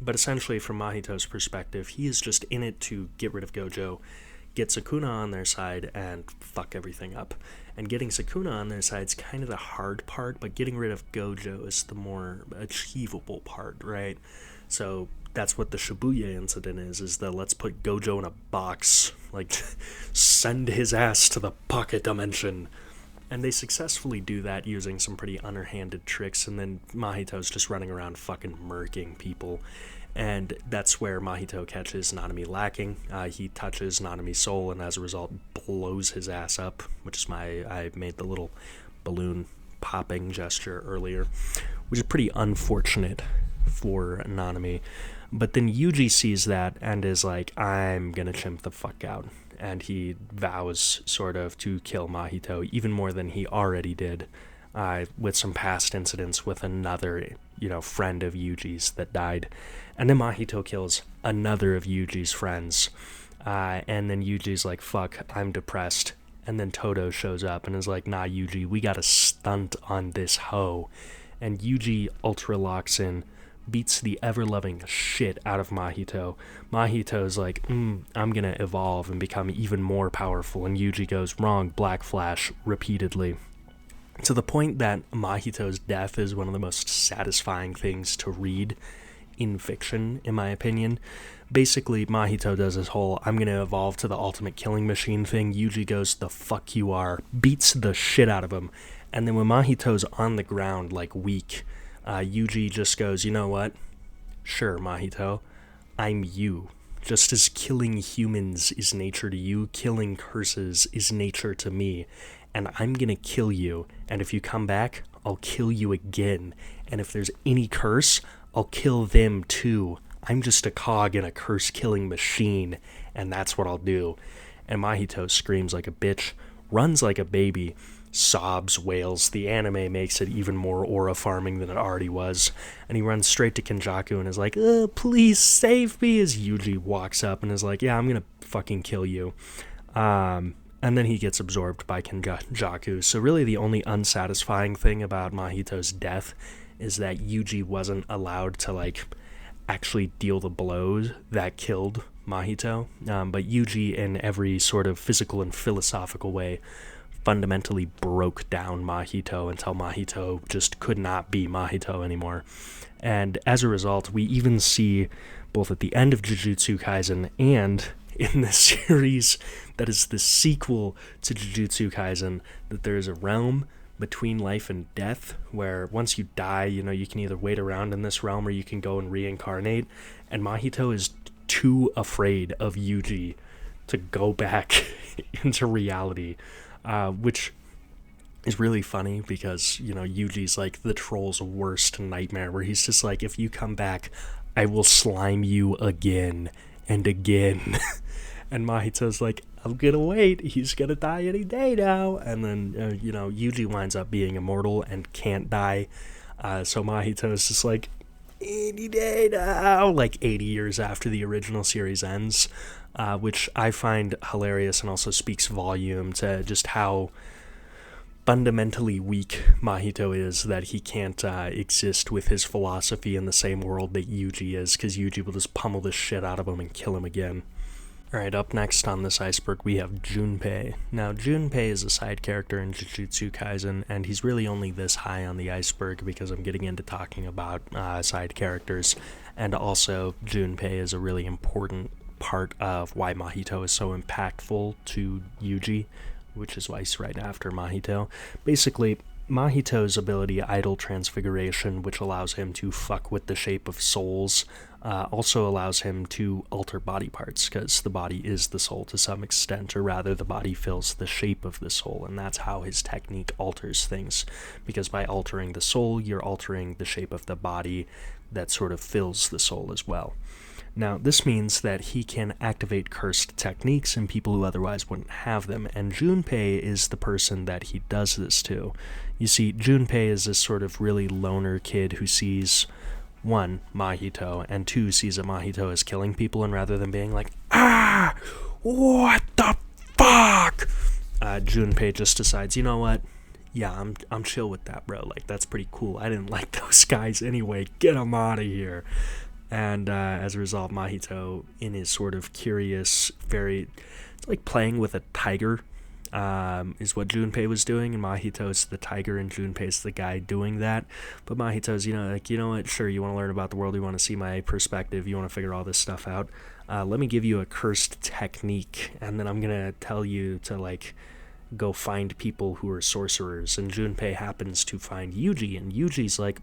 But essentially, from Mahito's perspective, he is just in it to get rid of Gojo, get Sukuna on their side, and fuck everything up. And getting Sukuna on their side is kind of the hard part, but getting rid of Gojo is the more achievable part, right? So that's what the Shibuya incident is that let's put Gojo in a box, send his ass to the pocket dimension. And they successfully do that using some pretty underhanded tricks, and then Mahito's just running around fucking murking people. And that's where Mahito catches Nanami lacking. He touches Nanami's soul, and as a result blows his ass up, which is I made the little balloon popping gesture earlier, which is pretty unfortunate for Nanami. But then Yuji sees that and is like, I'm gonna chimp the fuck out. And he vows sort of to kill Mahito even more than he already did, with some past incidents with another, friend of Yuji's that died. And then Mahito kills another of Yuji's friends. And then Yuji's like, fuck, I'm depressed. And then Todo shows up and is like, nah, Yuji, we got a stunt on this hoe. And Yuji ultra locks in, beats the ever-loving shit out of Mahito. Mahito's like, I'm gonna evolve and become even more powerful, and Yuji goes, wrong, Black Flash, repeatedly. To the point that Mahito's death is one of the most satisfying things to read in fiction, in my opinion. Basically, Mahito does his whole, I'm gonna evolve to the ultimate killing machine thing. Yuji goes, the fuck you are, beats the shit out of him. And then when Mahito's on the ground, weak, Yuji just goes, you know what? Sure, Mahito, I'm you. Just as killing humans is nature to you, killing curses is nature to me. And I'm gonna kill you, and if you come back, I'll kill you again. And if there's any curse, I'll kill them too. I'm just a cog in a curse-killing machine, and that's what I'll do. And Mahito screams like a bitch, runs like a baby, sobs, wails. The anime makes it even more aura farming than it already was, and he runs straight to Kenjaku and is like, please save me, as Yuji walks up and is like, yeah, I'm gonna fucking kill you. And then he gets absorbed by Kenjaku. So really the only unsatisfying thing about Mahito's death is that Yuji wasn't allowed to actually deal the blows that killed Mahito, but Yuji in every sort of physical and philosophical way fundamentally broke down Mahito until Mahito just could not be Mahito anymore. And as a result, we even see, both at the end of Jujutsu Kaisen and in the series that is the sequel to Jujutsu Kaisen, that there is a realm between life and death, where once you die, you can either wait around in this realm or you can go and reincarnate, and Mahito is too afraid of Yuji to go back into reality, which is really funny because, Yuji's like the troll's worst nightmare, where he's just like, if you come back, I will slime you again and again. And Mahito's like, I'm gonna wait, he's gonna die any day now. And then, Yuji winds up being immortal and can't die. So Mahito's just like, any day now, like 80 years after the original series ends, which I find hilarious and also speaks volume to just how fundamentally weak Mahito is, that he can't exist with his philosophy in the same world that Yuji is, because Yuji will just pummel the shit out of him and kill him again. Alright, up next on this iceberg we have Junpei. Now, Junpei is a side character in Jujutsu Kaisen, and he's really only this high on the iceberg because I'm getting into talking about side characters, and also Junpei is a really important part of why Mahito is so impactful to Yuji, which is why he's right after Mahito. Basically, Mahito's ability, Idol Transfiguration, which allows him to fuck with the shape of souls, also allows him to alter body parts, because the body is the soul to some extent, or rather the body fills the shape of the soul, and that's how his technique alters things, because by altering the soul, you're altering the shape of the body that sort of fills the soul as well. Now, this means that he can activate cursed techniques in people who otherwise wouldn't have them, and Junpei is the person that he does this to. You see, Junpei is this sort of really loner kid who sees, 1, Mahito, and 2, sees that Mahito is killing people, and rather than being like, what the fuck, Junpei just decides, you know what, yeah, I'm chill with that, bro, like, that's pretty cool, I didn't like those guys anyway, get them out of here. And as a result, Mahito, in his sort of curious, it's like playing with a tiger, is what Junpei was doing, and Mahito's the tiger, and Junpei's the guy doing that. But Mahito's, you know what, sure, you want to learn about the world, you want to see my perspective, you want to figure all this stuff out, let me give you a cursed technique, and then I'm going to tell you to, like, go find people who are sorcerers. And Junpei happens to find Yuji, and Yuji's like,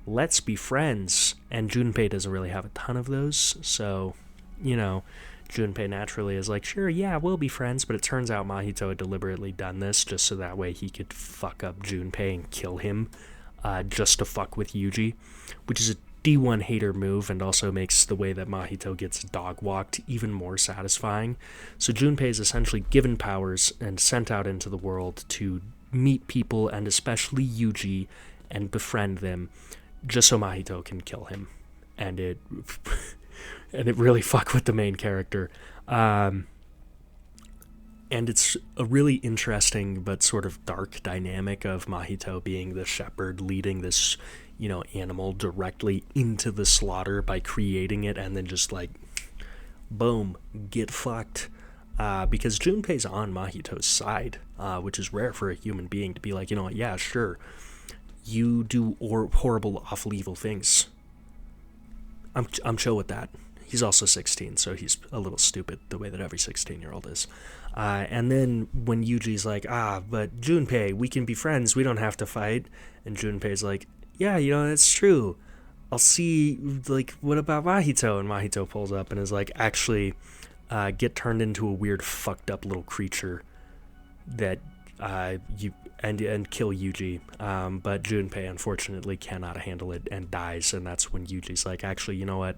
let's be friends. And Junpei doesn't really have a ton of those, so, Junpei naturally is like, sure, yeah, we'll be friends, but it turns out Mahito had deliberately done this just so that way he could fuck up Junpei and kill him, just to fuck with Yuji, which is a D1 hater move, and also makes the way that Mahito gets dog-walked even more satisfying. So Junpei is essentially given powers and sent out into the world to meet people, and especially Yuji, and befriend them, just so Mahito can kill him, and it really fuck with the main character, and it's a really interesting but sort of dark dynamic of Mahito being the shepherd, leading this, animal directly into the slaughter by creating it, and then just like, boom, get fucked, because Junpei's on Mahito's side, which is rare for a human being to be like, yeah, sure, you do horrible, awful, evil things. I'm chill with that. He's also 16, so he's a little stupid the way that every 16-year-old is. And then when Yuji's like, but Junpei, we can be friends, we don't have to fight. And Junpei's like, yeah, that's true. I'll see, like, what about Mahito? And Mahito pulls up and is like, actually, get turned into a weird, fucked up little creature that and kill Yuji, but Junpei unfortunately cannot handle it and dies, and that's when Yuji's like, actually, you know what,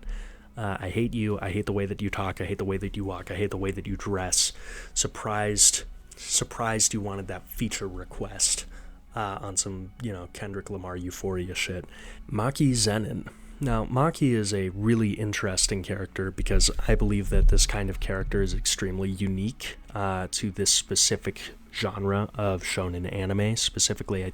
I hate you, I hate the way that you talk, I hate the way that you walk, I hate the way that you dress, surprised you wanted that feature request, on some, Kendrick Lamar Euphoria shit. Maki Zenin. Now, Maki is a really interesting character because I believe that this kind of character is extremely unique to this specific genre of shonen anime, specifically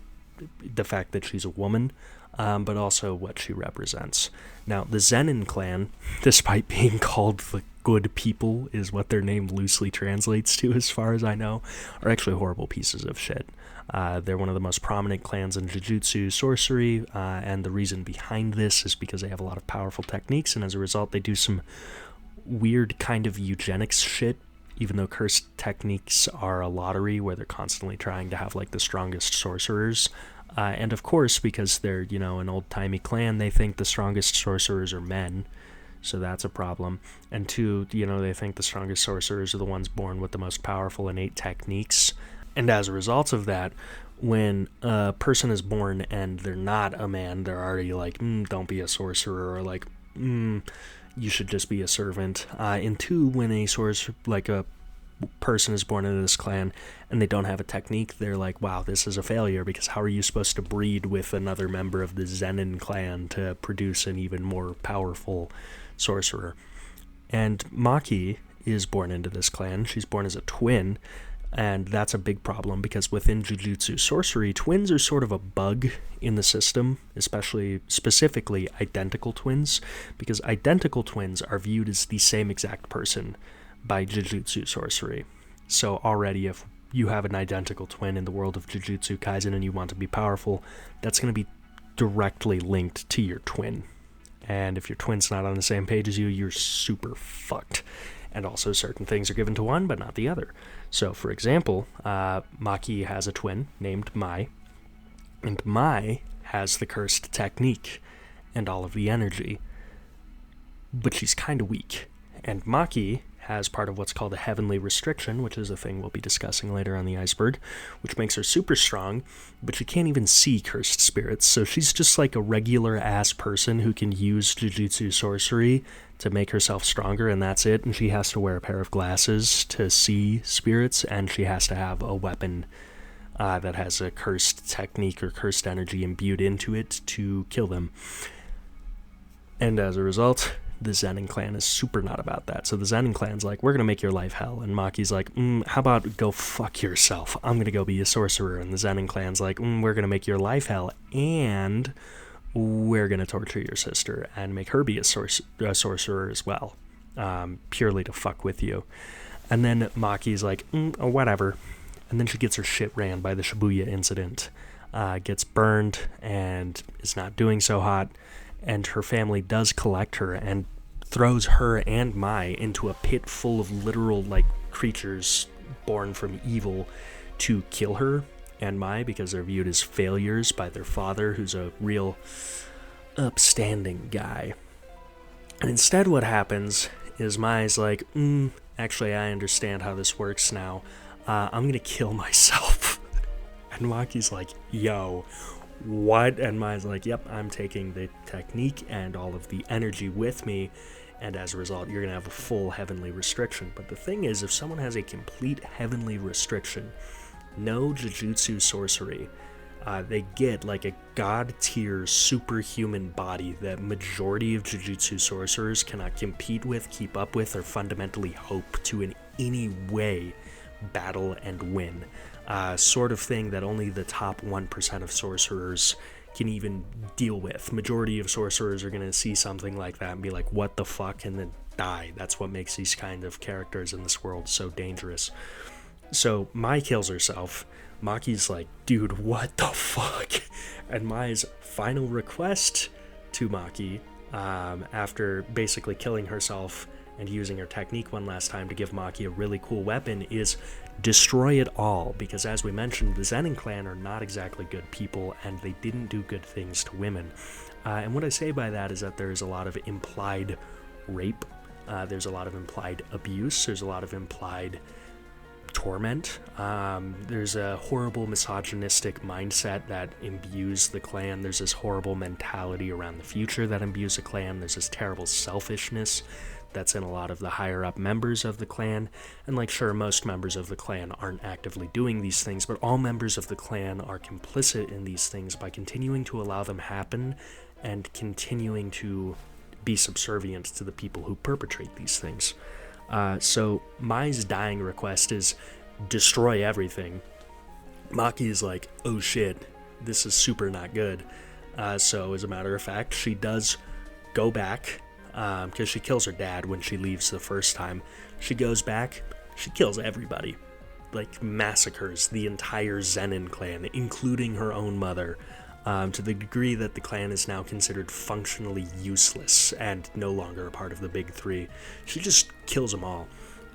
the fact that she's a woman, but also what she represents. Now, the Zenin clan, despite being called the good people, is what their name loosely translates to as far as I know, are actually horrible pieces of shit. They're one of the most prominent clans in Jujutsu sorcery, and the reason behind this is because they have a lot of powerful techniques, and as a result they do some weird kind of eugenics shit even though cursed techniques are a lottery where they're constantly trying to have like the strongest sorcerers. And of course, because they're, an old-timey clan, they think the strongest sorcerers are men. So that's a problem. And two, they think the strongest sorcerers are the ones born with the most powerful innate techniques. And as a result of that, when a person is born and they're not a man, they're already like, don't be a sorcerer, or like, you should just be a servant. And two, when a person is born into this clan and they don't have a technique, they're like, wow, this is a failure, because how are you supposed to breed with another member of the Zenin clan to produce an even more powerful sorcerer? And Maki is born into this clan. She's born as a twin, and that's a big problem, because within Jujutsu sorcery, twins are sort of a bug in the system, specifically identical twins, because identical twins are viewed as the same exact person by Jujutsu sorcery. So already, if you have an identical twin in the world of Jujutsu Kaisen and you want to be powerful, that's going to be directly linked to your twin. And if your twin's not on the same page as you, you're super fucked. And also certain things are given to one, but not the other. So, for example, Maki has a twin named Mai, and Mai has the cursed technique and all of the energy, but she's kind of weak. And Maki has part of what's called a heavenly restriction, which is a thing we'll be discussing later on the iceberg, which makes her super strong, but she can't even see cursed spirits, so she's just like a regular-ass person who can use Jujutsu sorcery to make herself stronger, and that's it. And she has to wear a pair of glasses to see spirits, and she has to have a weapon that has a cursed technique or cursed energy imbued into it to kill them. And as a result, the Zenin clan is super not about that. So the Zenin clan's like, we're going to make your life hell. And Maki's like, how about go fuck yourself? I'm going to go be a sorcerer. And the Zenin clan's like, we're going to make your life hell, and we're going to torture your sister and make her be a sorcerer as well, purely to fuck with you. And then Maki's like, whatever. And then she gets her shit ran by the Shibuya incident, gets burned, and is not doing so hot. And her family does collect her and throws her and Mai into a pit full of literal, creatures born from evil to kill her and Mai, because they're viewed as failures by their father, who's a real upstanding guy. And instead what happens is Mai's like, actually, I understand how this works now. I'm gonna kill myself. And Maki's like, yo, what? And Mai's like, yep, I'm taking the technique and all of the energy with me, and as a result, you're going to have a full heavenly restriction. But the thing is, if someone has a complete heavenly restriction, no Jujutsu sorcery, they get like a god-tier superhuman body that majority of Jujutsu sorcerers cannot compete with, keep up with, or fundamentally hope to in any way battle and win. Sort of thing that only the top 1% of sorcerers can even deal with. Majority of sorcerers are going to see something like that and be like, what the fuck, and then die. That's what makes these kind of characters in this world so dangerous. So Mai kills herself. Maki's like, dude, what the fuck? And Mai's final request to Maki, after basically killing herself and using her technique one last time to give Maki a really cool weapon, is destroy it all, because as we mentioned, the Zenin clan are not exactly good people, and they didn't do good things to women. And what I say by that is that there's a lot of implied rape, there's a lot of implied abuse, there's a lot of implied torment, there's a horrible misogynistic mindset that imbues the clan, there's this horrible mentality around the future that imbues the clan, there's this terrible selfishness that's in a lot of the higher up members of the clan. And sure, most members of the clan aren't actively doing these things, but all members of the clan are complicit in these things by continuing to allow them happen and continuing to be subservient to the people who perpetrate these things. So Mai's dying request is destroy everything. Maki is like, oh shit, this is super not good. So as a matter of fact, she does go back, because she kills her dad when she leaves the first time. She goes back, she kills everybody, massacres the entire Zenin clan, including her own mother, to the degree that the clan is now considered functionally useless and no longer a part of the big three. She just kills them all.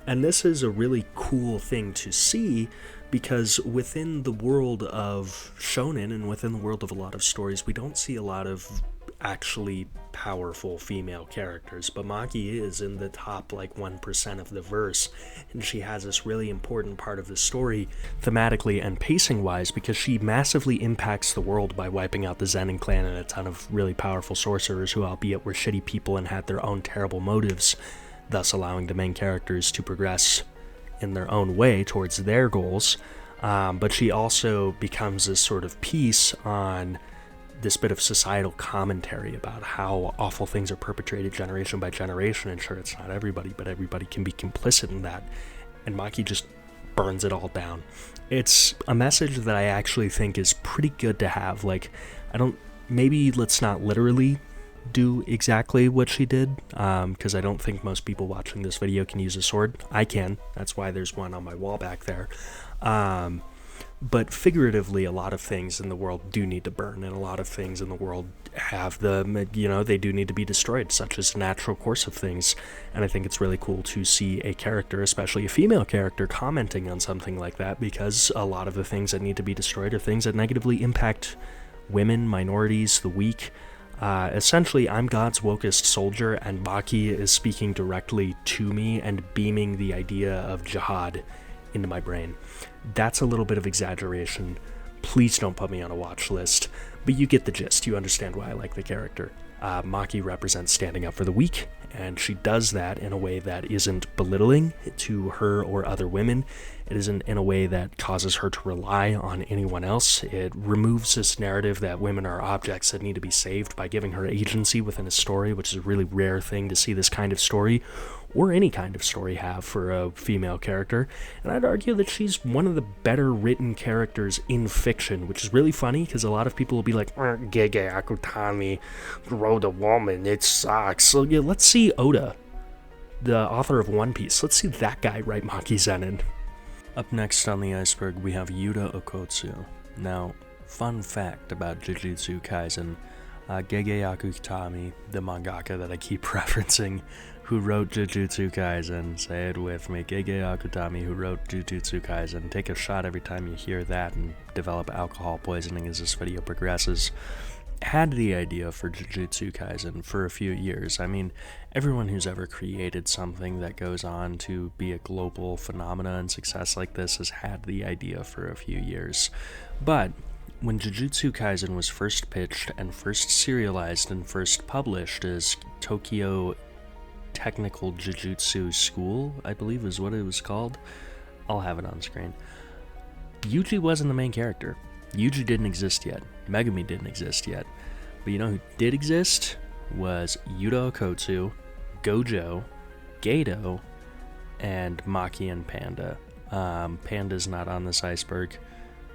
And this is a really cool thing to see, because within the world of shonen and within the world of a lot of stories, we don't see a lot of actually powerful female characters, but Maki is in the top 1% of the verse, and she has this really important part of the story thematically and pacing wise, because she massively impacts the world by wiping out the Zenin clan and a ton of really powerful sorcerers who, albeit were shitty people and had their own terrible motives, thus allowing the main characters to progress in their own way towards their goals. But she also becomes this sort of piece on this bit of societal commentary about how awful things are perpetrated generation by generation, and sure, it's not everybody, but everybody can be complicit in that, and Maki just burns it all down. It's a message that I actually think is pretty good to have. Maybe let's not literally do exactly what she did, because I don't think most people watching this video can use a sword. I can, that's why there's one on my wall back there. But figuratively, a lot of things in the world do need to burn, and a lot of things in the world have they do need to be destroyed, such as the natural course of things. And I think it's really cool to see a character, especially a female character, commenting on something like that, because a lot of the things that need to be destroyed are things that negatively impact women, minorities, the weak. Essentially, I'm God's wokest soldier, and Maki is speaking directly to me and beaming the idea of jihad into my brain. That's a little bit of exaggeration. Please don't put me on a watch list, but you get the gist. You understand why I like the character. Maki represents standing up for the weak, and she does that in a way that isn't belittling to her or other women. It isn't in a way that causes her to rely on anyone else. It removes this narrative that women are objects that need to be saved by giving her agency within a story, which is a really rare thing to see this kind of story, or any kind of story, have for a female character. And I'd argue that she's one of the better written characters in fiction, which is really funny, because a lot of people will be like, Gege Akutami wrote a woman, it sucks. So yeah, let's see Oda, the author of One Piece, let's see that guy write Maki Zenin. Up next on the iceberg, we have Yuta Okotsu. Now, fun fact about Jujutsu Kaisen, Gege Akutami, the mangaka that I keep referencing, who wrote Jujutsu Kaisen, say it with me, Gege Akutami, who wrote Jujutsu Kaisen. Take a shot every time you hear that and develop alcohol poisoning as this video progresses. Had the idea for Jujutsu Kaisen for a few years. I mean, everyone who's ever created something that goes on to be a global phenomena and success like this has had the idea for a few years. But when Jujutsu Kaisen was first pitched and first serialized and first published as Tokyo Technical Jujutsu School, I believe is what it was called. I'll have it on screen. Yuji wasn't the main character. Yuji didn't exist yet. Megumi didn't exist yet. But you know who did exist? Was Yuta Okotsu, Gojo, Gato, and Maki and Panda. Panda's not on this iceberg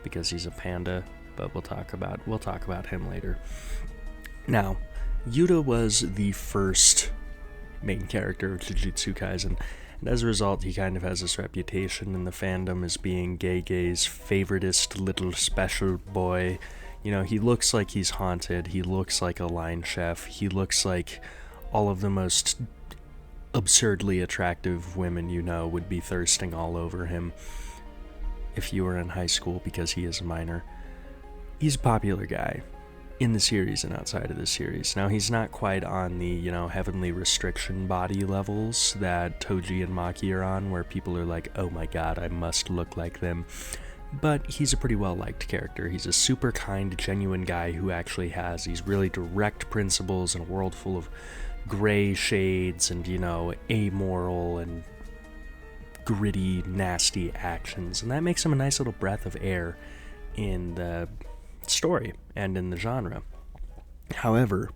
because he's a panda, but we'll talk about him later. Now, Yuta was the first main character of Jujutsu Kaisen, and as a result, he kind of has this reputation in the fandom as being Gege's favoritist little special boy. You know, he looks like he's haunted, he looks like a line chef, he looks like all of the most absurdly attractive women you know would be thirsting all over him if you were in high school, because he is a minor. He's a popular guy in the series and outside of the series. Now, he's not quite on the, heavenly restriction body levels that Toji and Maki are on, where people are like, oh my god, I must look like them. But he's a pretty well-liked character. He's a super kind, genuine guy who actually has these really direct principles in a world full of gray shades and, amoral and gritty, nasty actions. And that makes him a nice little breath of air in the story and in the genre. However,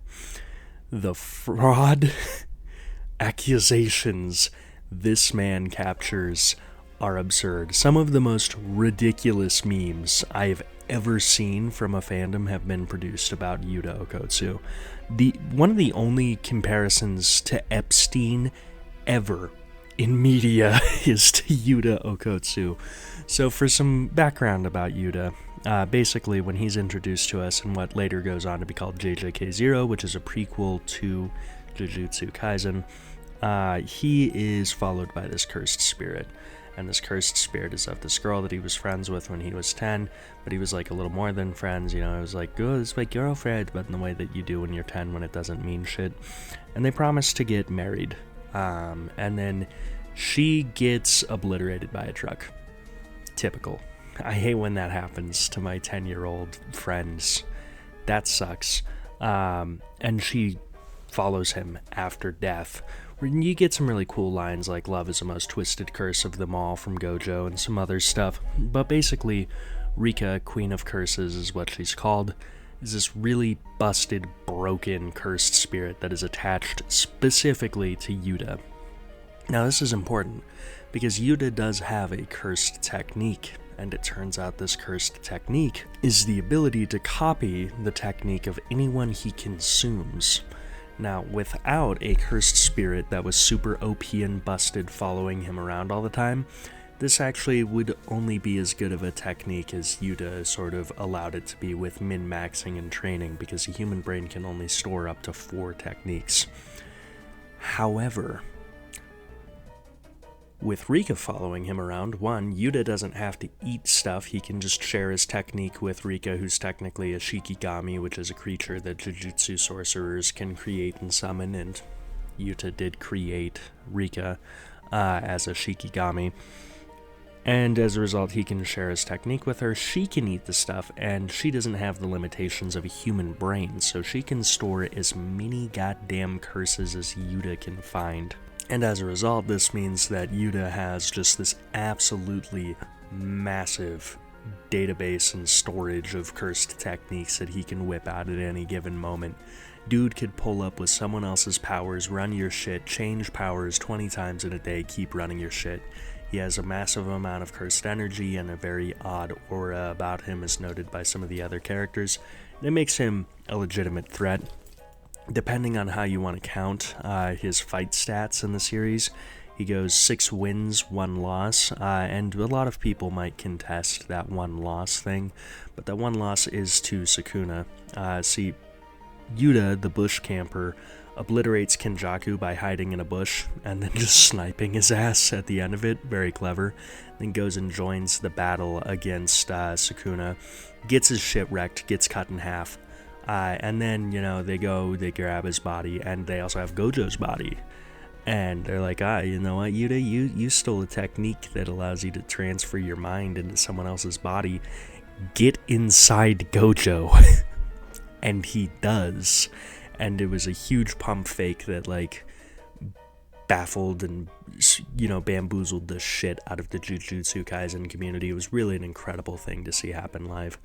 the fraud accusations this man captures are absurd. Some of the most ridiculous memes I have ever seen from a fandom have been produced about Yuta Okotsu. One of the only comparisons to Epstein ever in media is to Yuta Okotsu. So for some background about Yuta, basically when he's introduced to us in what later goes on to be called JJK0, which is a prequel to Jujutsu Kaisen, he is followed by this cursed spirit. And this cursed spirit is of this girl that he was friends with when he was 10, but he was like a little more than friends, you know, it was like, oh, it's my girlfriend, but in the way that you do when you're 10 when it doesn't mean shit. And they promise to get married. And then she gets obliterated by a truck. Typical. I hate when that happens to my 10-year-old friends. That sucks. And she follows him after death. You get some really cool lines like love is the most twisted curse of them all from Gojo and some other stuff. But basically, Rika, Queen of Curses is what she's called, is this really busted, broken, cursed spirit that is attached specifically to Yuta. Now this is important, because Yuta does have a cursed technique, and it turns out this cursed technique is the ability to copy the technique of anyone he consumes. Now, without a cursed spirit that was super OP and busted following him around all the time, this actually would only be as good of a technique as Yuta sort of allowed it to be with min-maxing and training, because the human brain can only store up to 4 techniques. However, with Rika following him around, one, Yuta doesn't have to eat stuff, he can just share his technique with Rika, who's technically a Shikigami, which is a creature that Jujutsu sorcerers can create and summon, and Yuta did create Rika as a Shikigami. And as a result, he can share his technique with her, she can eat the stuff, and she doesn't have the limitations of a human brain, so she can store as many goddamn curses as Yuta can find. And as a result, this means that Yuta has just this absolutely massive database and storage of cursed techniques that he can whip out at any given moment. Dude could pull up with someone else's powers, run your shit, change powers 20 times in a day, keep running your shit. He has a massive amount of cursed energy and a very odd aura about him, as noted by some of the other characters. And it makes him a legitimate threat. Depending on how you want to count his fight stats in the series, he goes 6 wins, 1 loss, and a lot of people might contest that 1 loss thing, but that 1 loss is to Sukuna. See, Yuta, the bush camper, obliterates Kenjaku by hiding in a bush and then just sniping his ass at the end of it, very clever, then goes and joins the battle against Sukuna, gets his shit wrecked, gets cut in half. And then, you know, they grab his body, and they also have Gojo's body. And they're like, you know what, Yuta, you stole a technique that allows you to transfer your mind into someone else's body. Get inside Gojo. And he does. And it was a huge pump fake that, like, baffled and, you know, bamboozled the shit out of the Jujutsu Kaisen community. It was really an incredible thing to see happen live.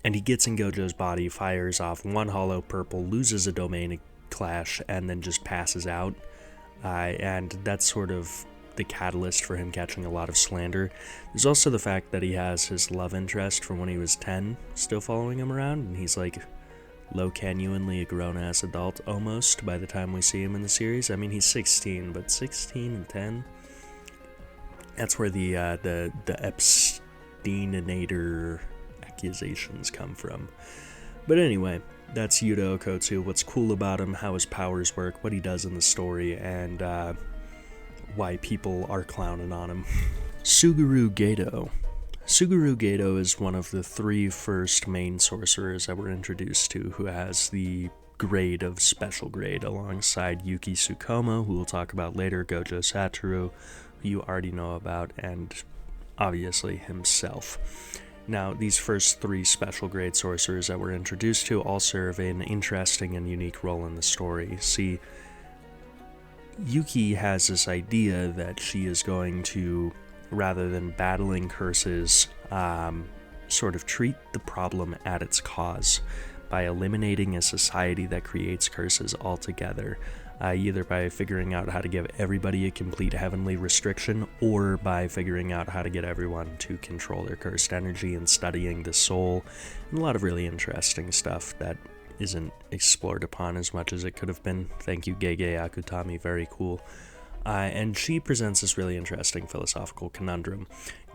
And he gets in Gojo's body, fires off 1 hollow purple, loses a domain clash, and then just passes out. And that's sort of the catalyst for him catching a lot of slander. There's also the fact that he has his love interest from when he was 10 still following him around, and he's like low-genuinely a grown-ass adult almost by the time we see him in the series. I mean, he's 16, but 16 and 10? That's where the Epsteinator accusations come from. But anyway, that's Yuta Okotsu, what's cool about him, how his powers work, what he does in the story, and why people are clowning on him. Suguru Geto. Suguru Geto is one of the 3 first main sorcerers that we're introduced to who has the grade of special grade alongside Yuki Tsukumo, who we'll talk about later, Gojo Satoru, who you already know about, and obviously himself. Now, these first 3 special grade sorcerers that we're introduced to all serve an interesting and unique role in the story. See, Yuki has this idea that she is going to, rather than battling curses, sort of treat the problem at its cause by eliminating a society that creates curses altogether, either by figuring out how to give everybody a complete heavenly restriction, or by figuring out how to get everyone to control their cursed energy and studying the soul, and a lot of really interesting stuff that isn't explored upon as much as it could have been. Thank you, Gege Akutami, very cool. And she presents this really interesting philosophical conundrum.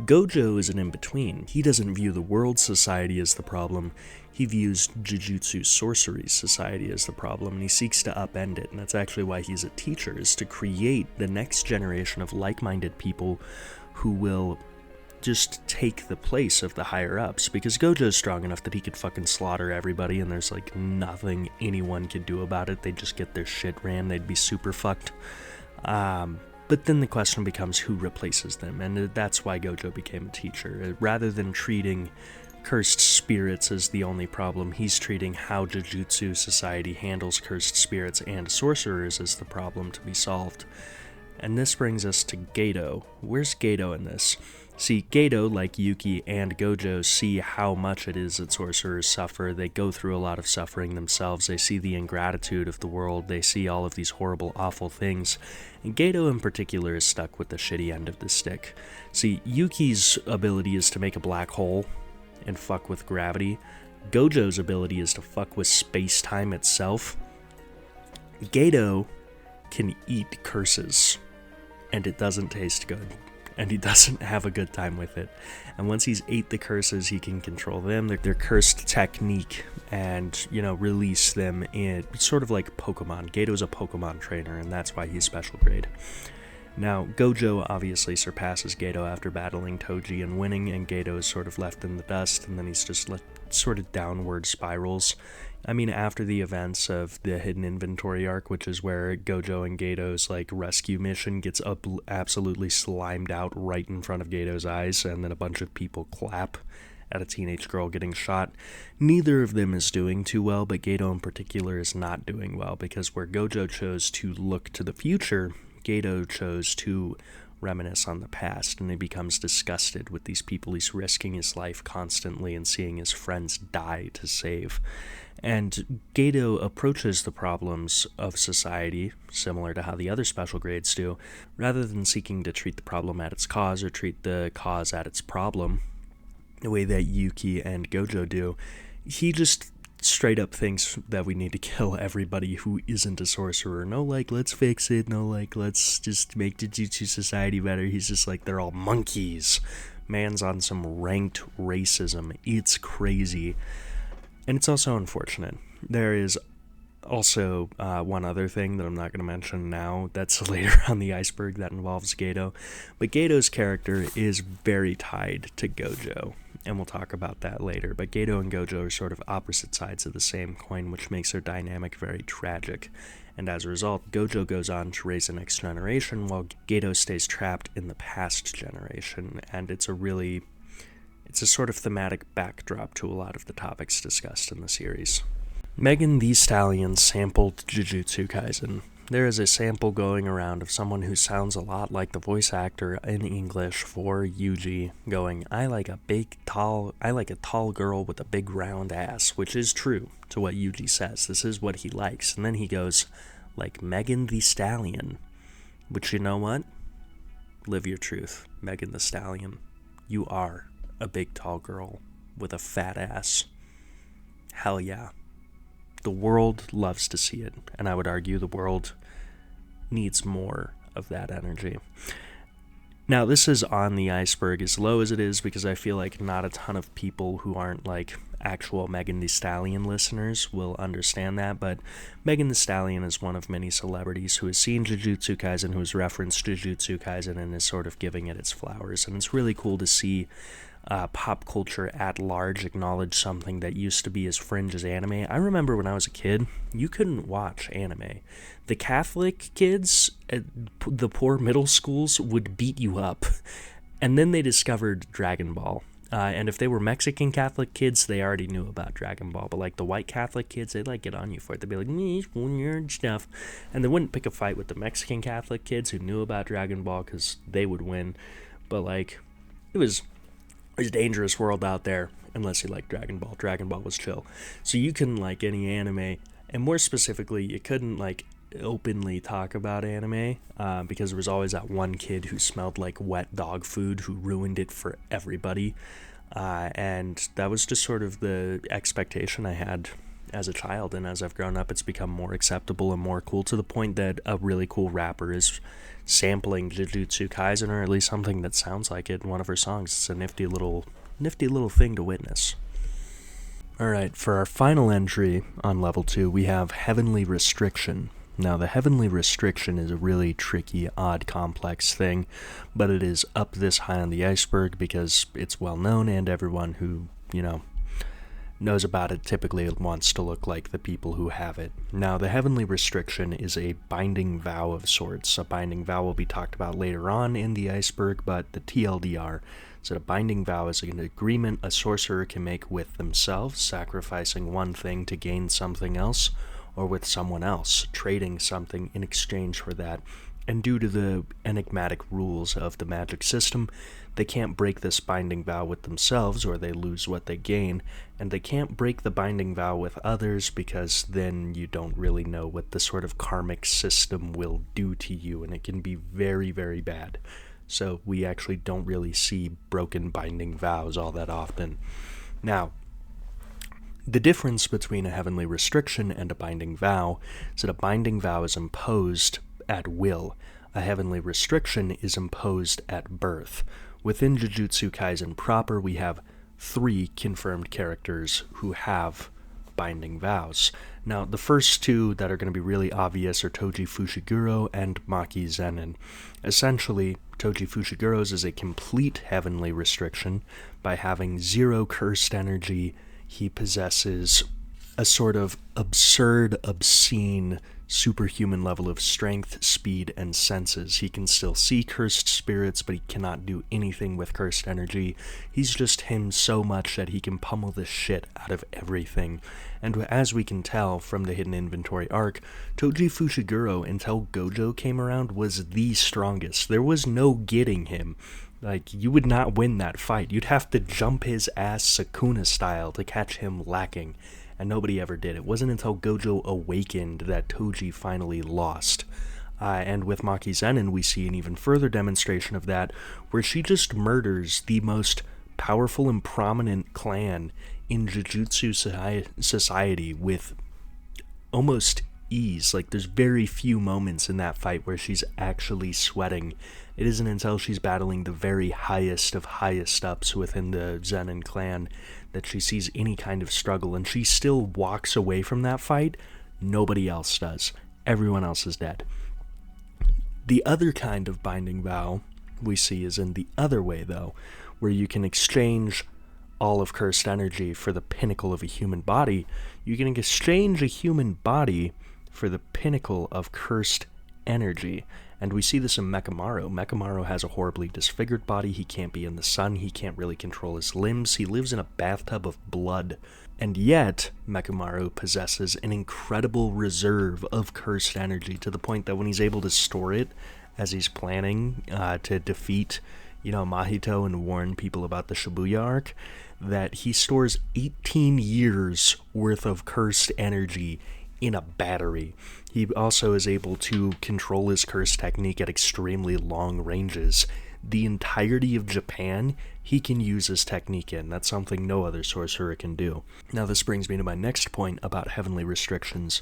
Gojo is an in-between. He doesn't view the world society as the problem. He views Jujutsu sorcery society as the problem, and he seeks to upend it. And that's actually why he's a teacher, is to create the next generation of like-minded people who will just take the place of the higher-ups, because Gojo's strong enough that he could fucking slaughter everybody, and there's like nothing anyone could do about it. They'd just get their shit ran. They'd be super fucked. But then the question becomes who replaces them, and that's why Gojo became a teacher. Rather than treating cursed spirits as the only problem, he's treating how Jujutsu society handles cursed spirits and sorcerers as the problem to be solved. And this brings us to Geto. Where's Geto in this? See, Geto, like Yuki and Gojo, see how much it is that sorcerers suffer. They go through a lot of suffering themselves. They see the ingratitude of the world. They see all of these horrible, awful things. And Geto in particular is stuck with the shitty end of the stick. See, Yuki's ability is to make a black hole and fuck with gravity. Gojo's ability is to fuck with space-time itself. Geto can eat curses, and it doesn't taste good. And he doesn't have a good time with it. And once he's ate the curses, he can control them, their cursed technique, and, release them in sort of like Pokemon. Geto's a Pokemon trainer, and that's why he's special grade. Now, Gojo obviously surpasses Geto after battling Toji and winning, and Geto is sort of left in the dust, and then he's just sort of downward spirals. I mean, after the events of the Hidden Inventory arc, which is where Gojo and Geto's rescue mission gets absolutely slimed out right in front of Geto's eyes, and then a bunch of people clap at a teenage girl getting shot. Neither of them is doing too well, but Geto in particular is not doing well, because where Gojo chose to look to the future, Geto chose to reminisce on the past, and he becomes disgusted with these people he's risking his life constantly and seeing his friends die to save. And Geto approaches the problems of society, similar to how the other special grades do, rather than seeking to treat the problem at its cause or treat the cause at its problem, the way that Yuki and Gojo do. He just straight up thinks that we need to kill everybody who isn't a sorcerer. No, let's fix it. No, let's just make Jujutsu society better. He's just they're all monkeys. Man's on some ranked racism. It's crazy. And it's also unfortunate. There is also one other thing that I'm not going to mention now that's later on the iceberg that involves Geto. But Geto's character is very tied to Gojo, and we'll talk about that later. But Geto and Gojo are sort of opposite sides of the same coin, which makes their dynamic very tragic. And as a result, Gojo goes on to raise the next generation, while Geto stays trapped in the past generation. And it's a sort of thematic backdrop to a lot of the topics discussed in the series. Megan Thee Stallion sampled Jujutsu Kaisen. There is a sample going around of someone who sounds a lot like the voice actor in English for Yuji, going, I like a tall girl with a big round ass, which is true to what Yuji says. This is what he likes. And then he goes, like Megan Thee Stallion. Which, you know what? Live your truth, Megan Thee Stallion. You are a big tall girl with a fat ass. Hell yeah. The world loves to see it, and I would argue the world needs more of that energy. Now, this is on the iceberg as low as it is because I feel like not a ton of people who aren't actual Megan Thee Stallion listeners will understand that, but Megan Thee Stallion is one of many celebrities who has seen Jujutsu Kaisen, who has referenced Jujutsu Kaisen, and is sort of giving it its flowers, and it's really cool to see pop culture at large acknowledge something that used to be as fringe as anime. I remember when I was a kid, you couldn't watch anime. The Catholic kids at the poor middle schools would beat you up. And then they discovered Dragon Ball. And if they were Mexican Catholic kids, they already knew about Dragon Ball. But the white Catholic kids, they'd get on you for it. They'd be like, nerd stuff. And they wouldn't pick a fight with the Mexican Catholic kids who knew about Dragon Ball because they would win. But it was a dangerous world out there unless you like Dragon Ball. Dragon Ball was chill. So you couldn't like any anime, and more specifically, you couldn't openly talk about anime because there was always that one kid who smelled like wet dog food who ruined it for everybody. And that was just sort of the expectation I had as a child, and as I've grown up, it's become more acceptable and more cool, to the point that a really cool rapper is sampling Jujutsu Kaisen, or at least something that sounds like it, in one of her songs. It's a nifty little thing to witness. Alright, for our final entry on level 2, we have Heavenly Restriction. Now, the Heavenly Restriction is a really tricky, odd, complex thing, but it is up this high on the iceberg because it's well known, and everyone who, knows about it typically wants to look like the people who have it. Now, the Heavenly Restriction is a binding vow of sorts. A binding vow will be talked about later on in the iceberg, but the TLDR is that a binding vow is an agreement a sorcerer can make with themselves, sacrificing one thing to gain something else, or with someone else, trading something in exchange for that. And due to the enigmatic rules of the magic system, they can't break this binding vow with themselves, or they lose what they gain, and they can't break the binding vow with others, because then you don't really know what the sort of karmic system will do to you, and it can be very, very bad. So we actually don't really see broken binding vows all that often. Now, the difference between a Heavenly Restriction and a binding vow is that a binding vow is imposed at will. A Heavenly Restriction is imposed at birth. Within Jujutsu Kaisen proper, we have 3 confirmed characters who have binding vows. Now, the first 2 that are going to be really obvious are Toji Fushiguro and Maki Zenin. Essentially, Toji Fushiguro's is a complete Heavenly Restriction. By having 0 cursed energy, he possesses a sort of absurd, obscene, superhuman level of strength, speed, and senses. He can still see cursed spirits, but he cannot do anything with cursed energy. He's just him so much that he can pummel the shit out of everything. And as we can tell from the Hidden Inventory arc, Toji Fushiguro, until Gojo came around, was the strongest. There was no getting him. Like, you would not win that fight. You'd have to jump his ass Sukuna style to catch him lacking, and nobody ever did. It wasn't until Gojo awakened that Toji finally lost. And with Maki Zenin, we see an even further demonstration of that, where she just murders the most powerful and prominent clan in Jujutsu society with almost ease. Like, there's very few moments in that fight where she's actually sweating. It isn't until she's battling the very highest of highest ups within the Zenin clan that she sees any kind of struggle, and she still walks away from that fight. Nobody else does. Everyone else is dead. The other kind of binding vow we see is in the other way, though, where you can exchange all of cursed energy for the pinnacle of a human body. You can exchange a human body for the pinnacle of cursed energy. And we see this in Mechamaru. Mechamaru has a horribly disfigured body. He can't be in the sun. He can't really control his limbs. He lives in a bathtub of blood. And yet, Mechamaru possesses an incredible reserve of cursed energy, to the point that when he's able to store it as he's planning to defeat, Mahito and warn people about the Shibuya arc, that he stores 18 years worth of cursed energy in a battery. He also is able to control his curse technique at extremely long ranges. The entirety of Japan, he can use his technique in. That's something no other sorcerer can do. Now, this brings me to my next point about Heavenly Restrictions,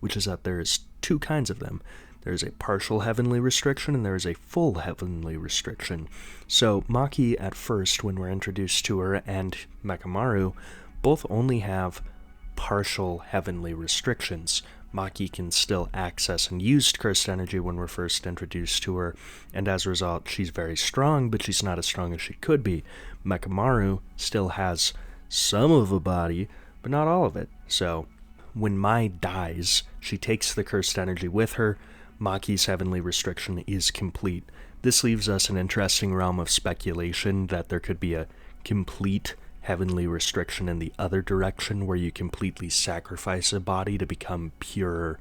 which is that there is 2 kinds of them. There is a partial Heavenly Restriction, and there is a full Heavenly Restriction. So, Maki, at first, when we're introduced to her, and Mechamaru, both only have partial Heavenly Restrictions. Maki can still access and use cursed energy when we're first introduced to her, and as a result, she's very strong, but she's not as strong as she could be. Mechamaru still has some of a body, but not all of it. So, when Mai dies, she takes the cursed energy with her. Maki's Heavenly Restriction is complete. This leaves us an interesting realm of speculation that there could be a complete Heavenly Restriction in the other direction, where you completely sacrifice a body to become pure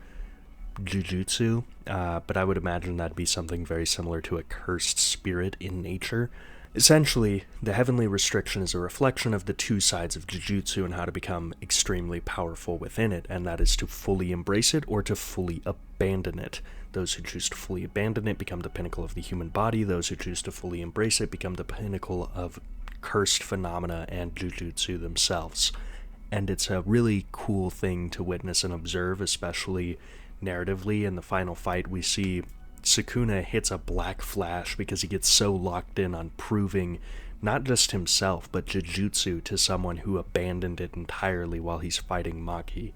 Jujutsu, but I would imagine that'd be something very similar to a cursed spirit in nature. Essentially, the Heavenly Restriction is a reflection of the 2 sides of Jujutsu and how to become extremely powerful within it, and that is to fully embrace it or to fully abandon it. Those who choose to fully abandon it become the pinnacle of the human body. Those who choose to fully embrace it become the pinnacle of cursed phenomena and Jujutsu themselves. and it's a really cool thing to witness and observe, especially narratively. In the final fight, we see Sukuna hits a black flash because he gets so locked in on proving not just himself, but Jujutsu to someone who abandoned it entirely while he's fighting Maki.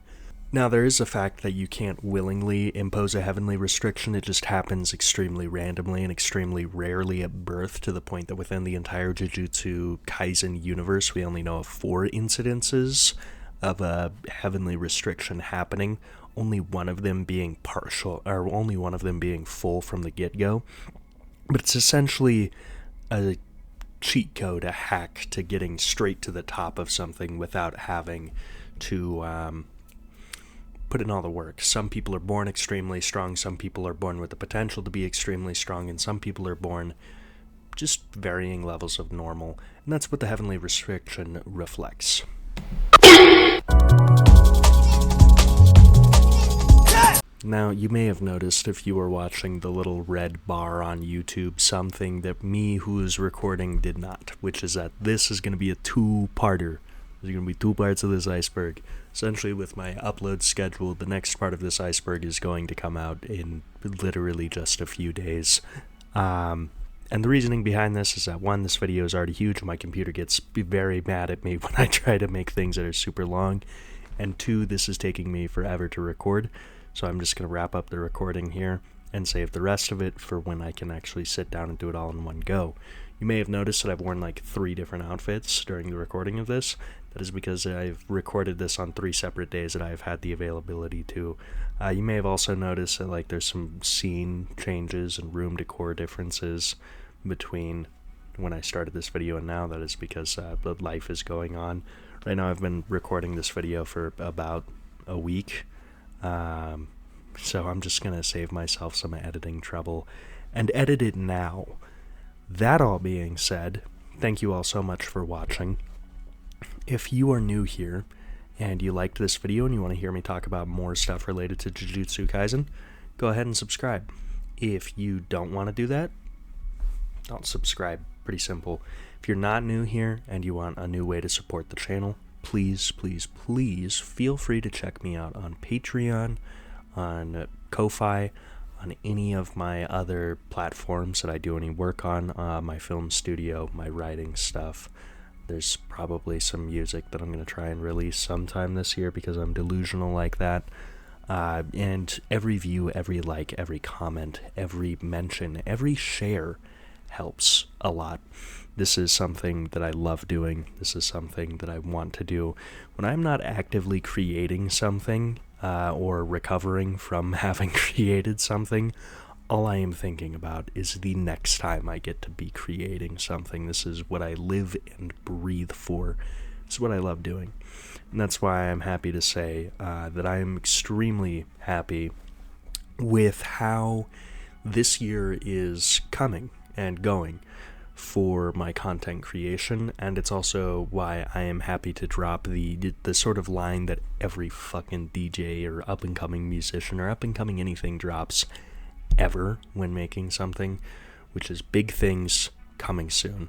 Now, there is a fact that you can't willingly impose a heavenly restriction. It just happens extremely randomly and extremely rarely at birth, to the point that within the entire Jujutsu Kaisen universe, we only know of 4 incidences of a heavenly restriction happening, only one of them being partial, or only one of them being full from the get-go. But it's essentially a cheat code, a hack to getting straight to the top of something without having to put in all the work. Some people are born extremely strong, some people are born with the potential to be extremely strong, and some people are born just varying levels of normal, and that's what the heavenly restriction reflects. Now, you may have noticed, if you were watching the little red bar on YouTube, something that me, who is recording, did not, which is that this is going to be a 2-parter. There's going to be 2 parts of this iceberg. Essentially, with my upload schedule, the next part of this iceberg is going to come out in literally just a few days. And the reasoning behind this is that, 1, this video is already huge. My computer gets very mad at me when I try to make things that are super long. And 2, this is taking me forever to record. So I'm just going to wrap up the recording here and save the rest of it for when I can actually sit down and do it all in one go. You may have noticed that I've worn like 3 different outfits during the recording of this. That is because I've recorded this on 3 separate days that I've had the availability to. You may have also noticed that like there's some scene changes and room decor differences between when I started this video and now. That is because the life is going on. Right now I've been recording this video for about a week. So I'm just going to save myself some editing trouble and edit it now. That all being said, thank you all so much for watching. If you are new here and you liked this video and you want to hear me talk about more stuff related to Jujutsu Kaisen, go ahead and subscribe. If you don't want to do that, don't subscribe. Pretty simple. If you're not new here and you want a new way to support the channel, please, please, please feel free to check me out on Patreon, on Ko-Fi, on any of my other platforms that I do any work on, my film studio, my writing stuff. There's probably some music that I'm going to try and release sometime this year because I'm delusional like that. And every view, every like, every comment, every mention, every share helps a lot. This is something that I love doing. This is something that I want to do. When I'm not actively creating something or recovering from having created something, all I am thinking about is the next time I get to be creating something. This is what I live and breathe for. It's what I love doing. And that's why I'm happy to say that I am extremely happy with how this year is coming and going for my content creation, and it's also why I am happy to drop the sort of line that every fucking DJ or up-and-coming musician or up-and-coming anything drops ever when making something, which is big things coming soon.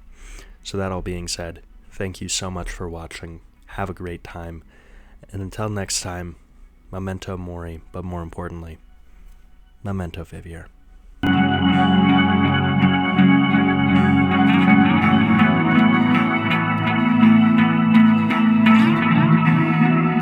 So that all being said, thank you so much for watching. Have a great time, and until next time, memento mori, but more importantly, memento vivier.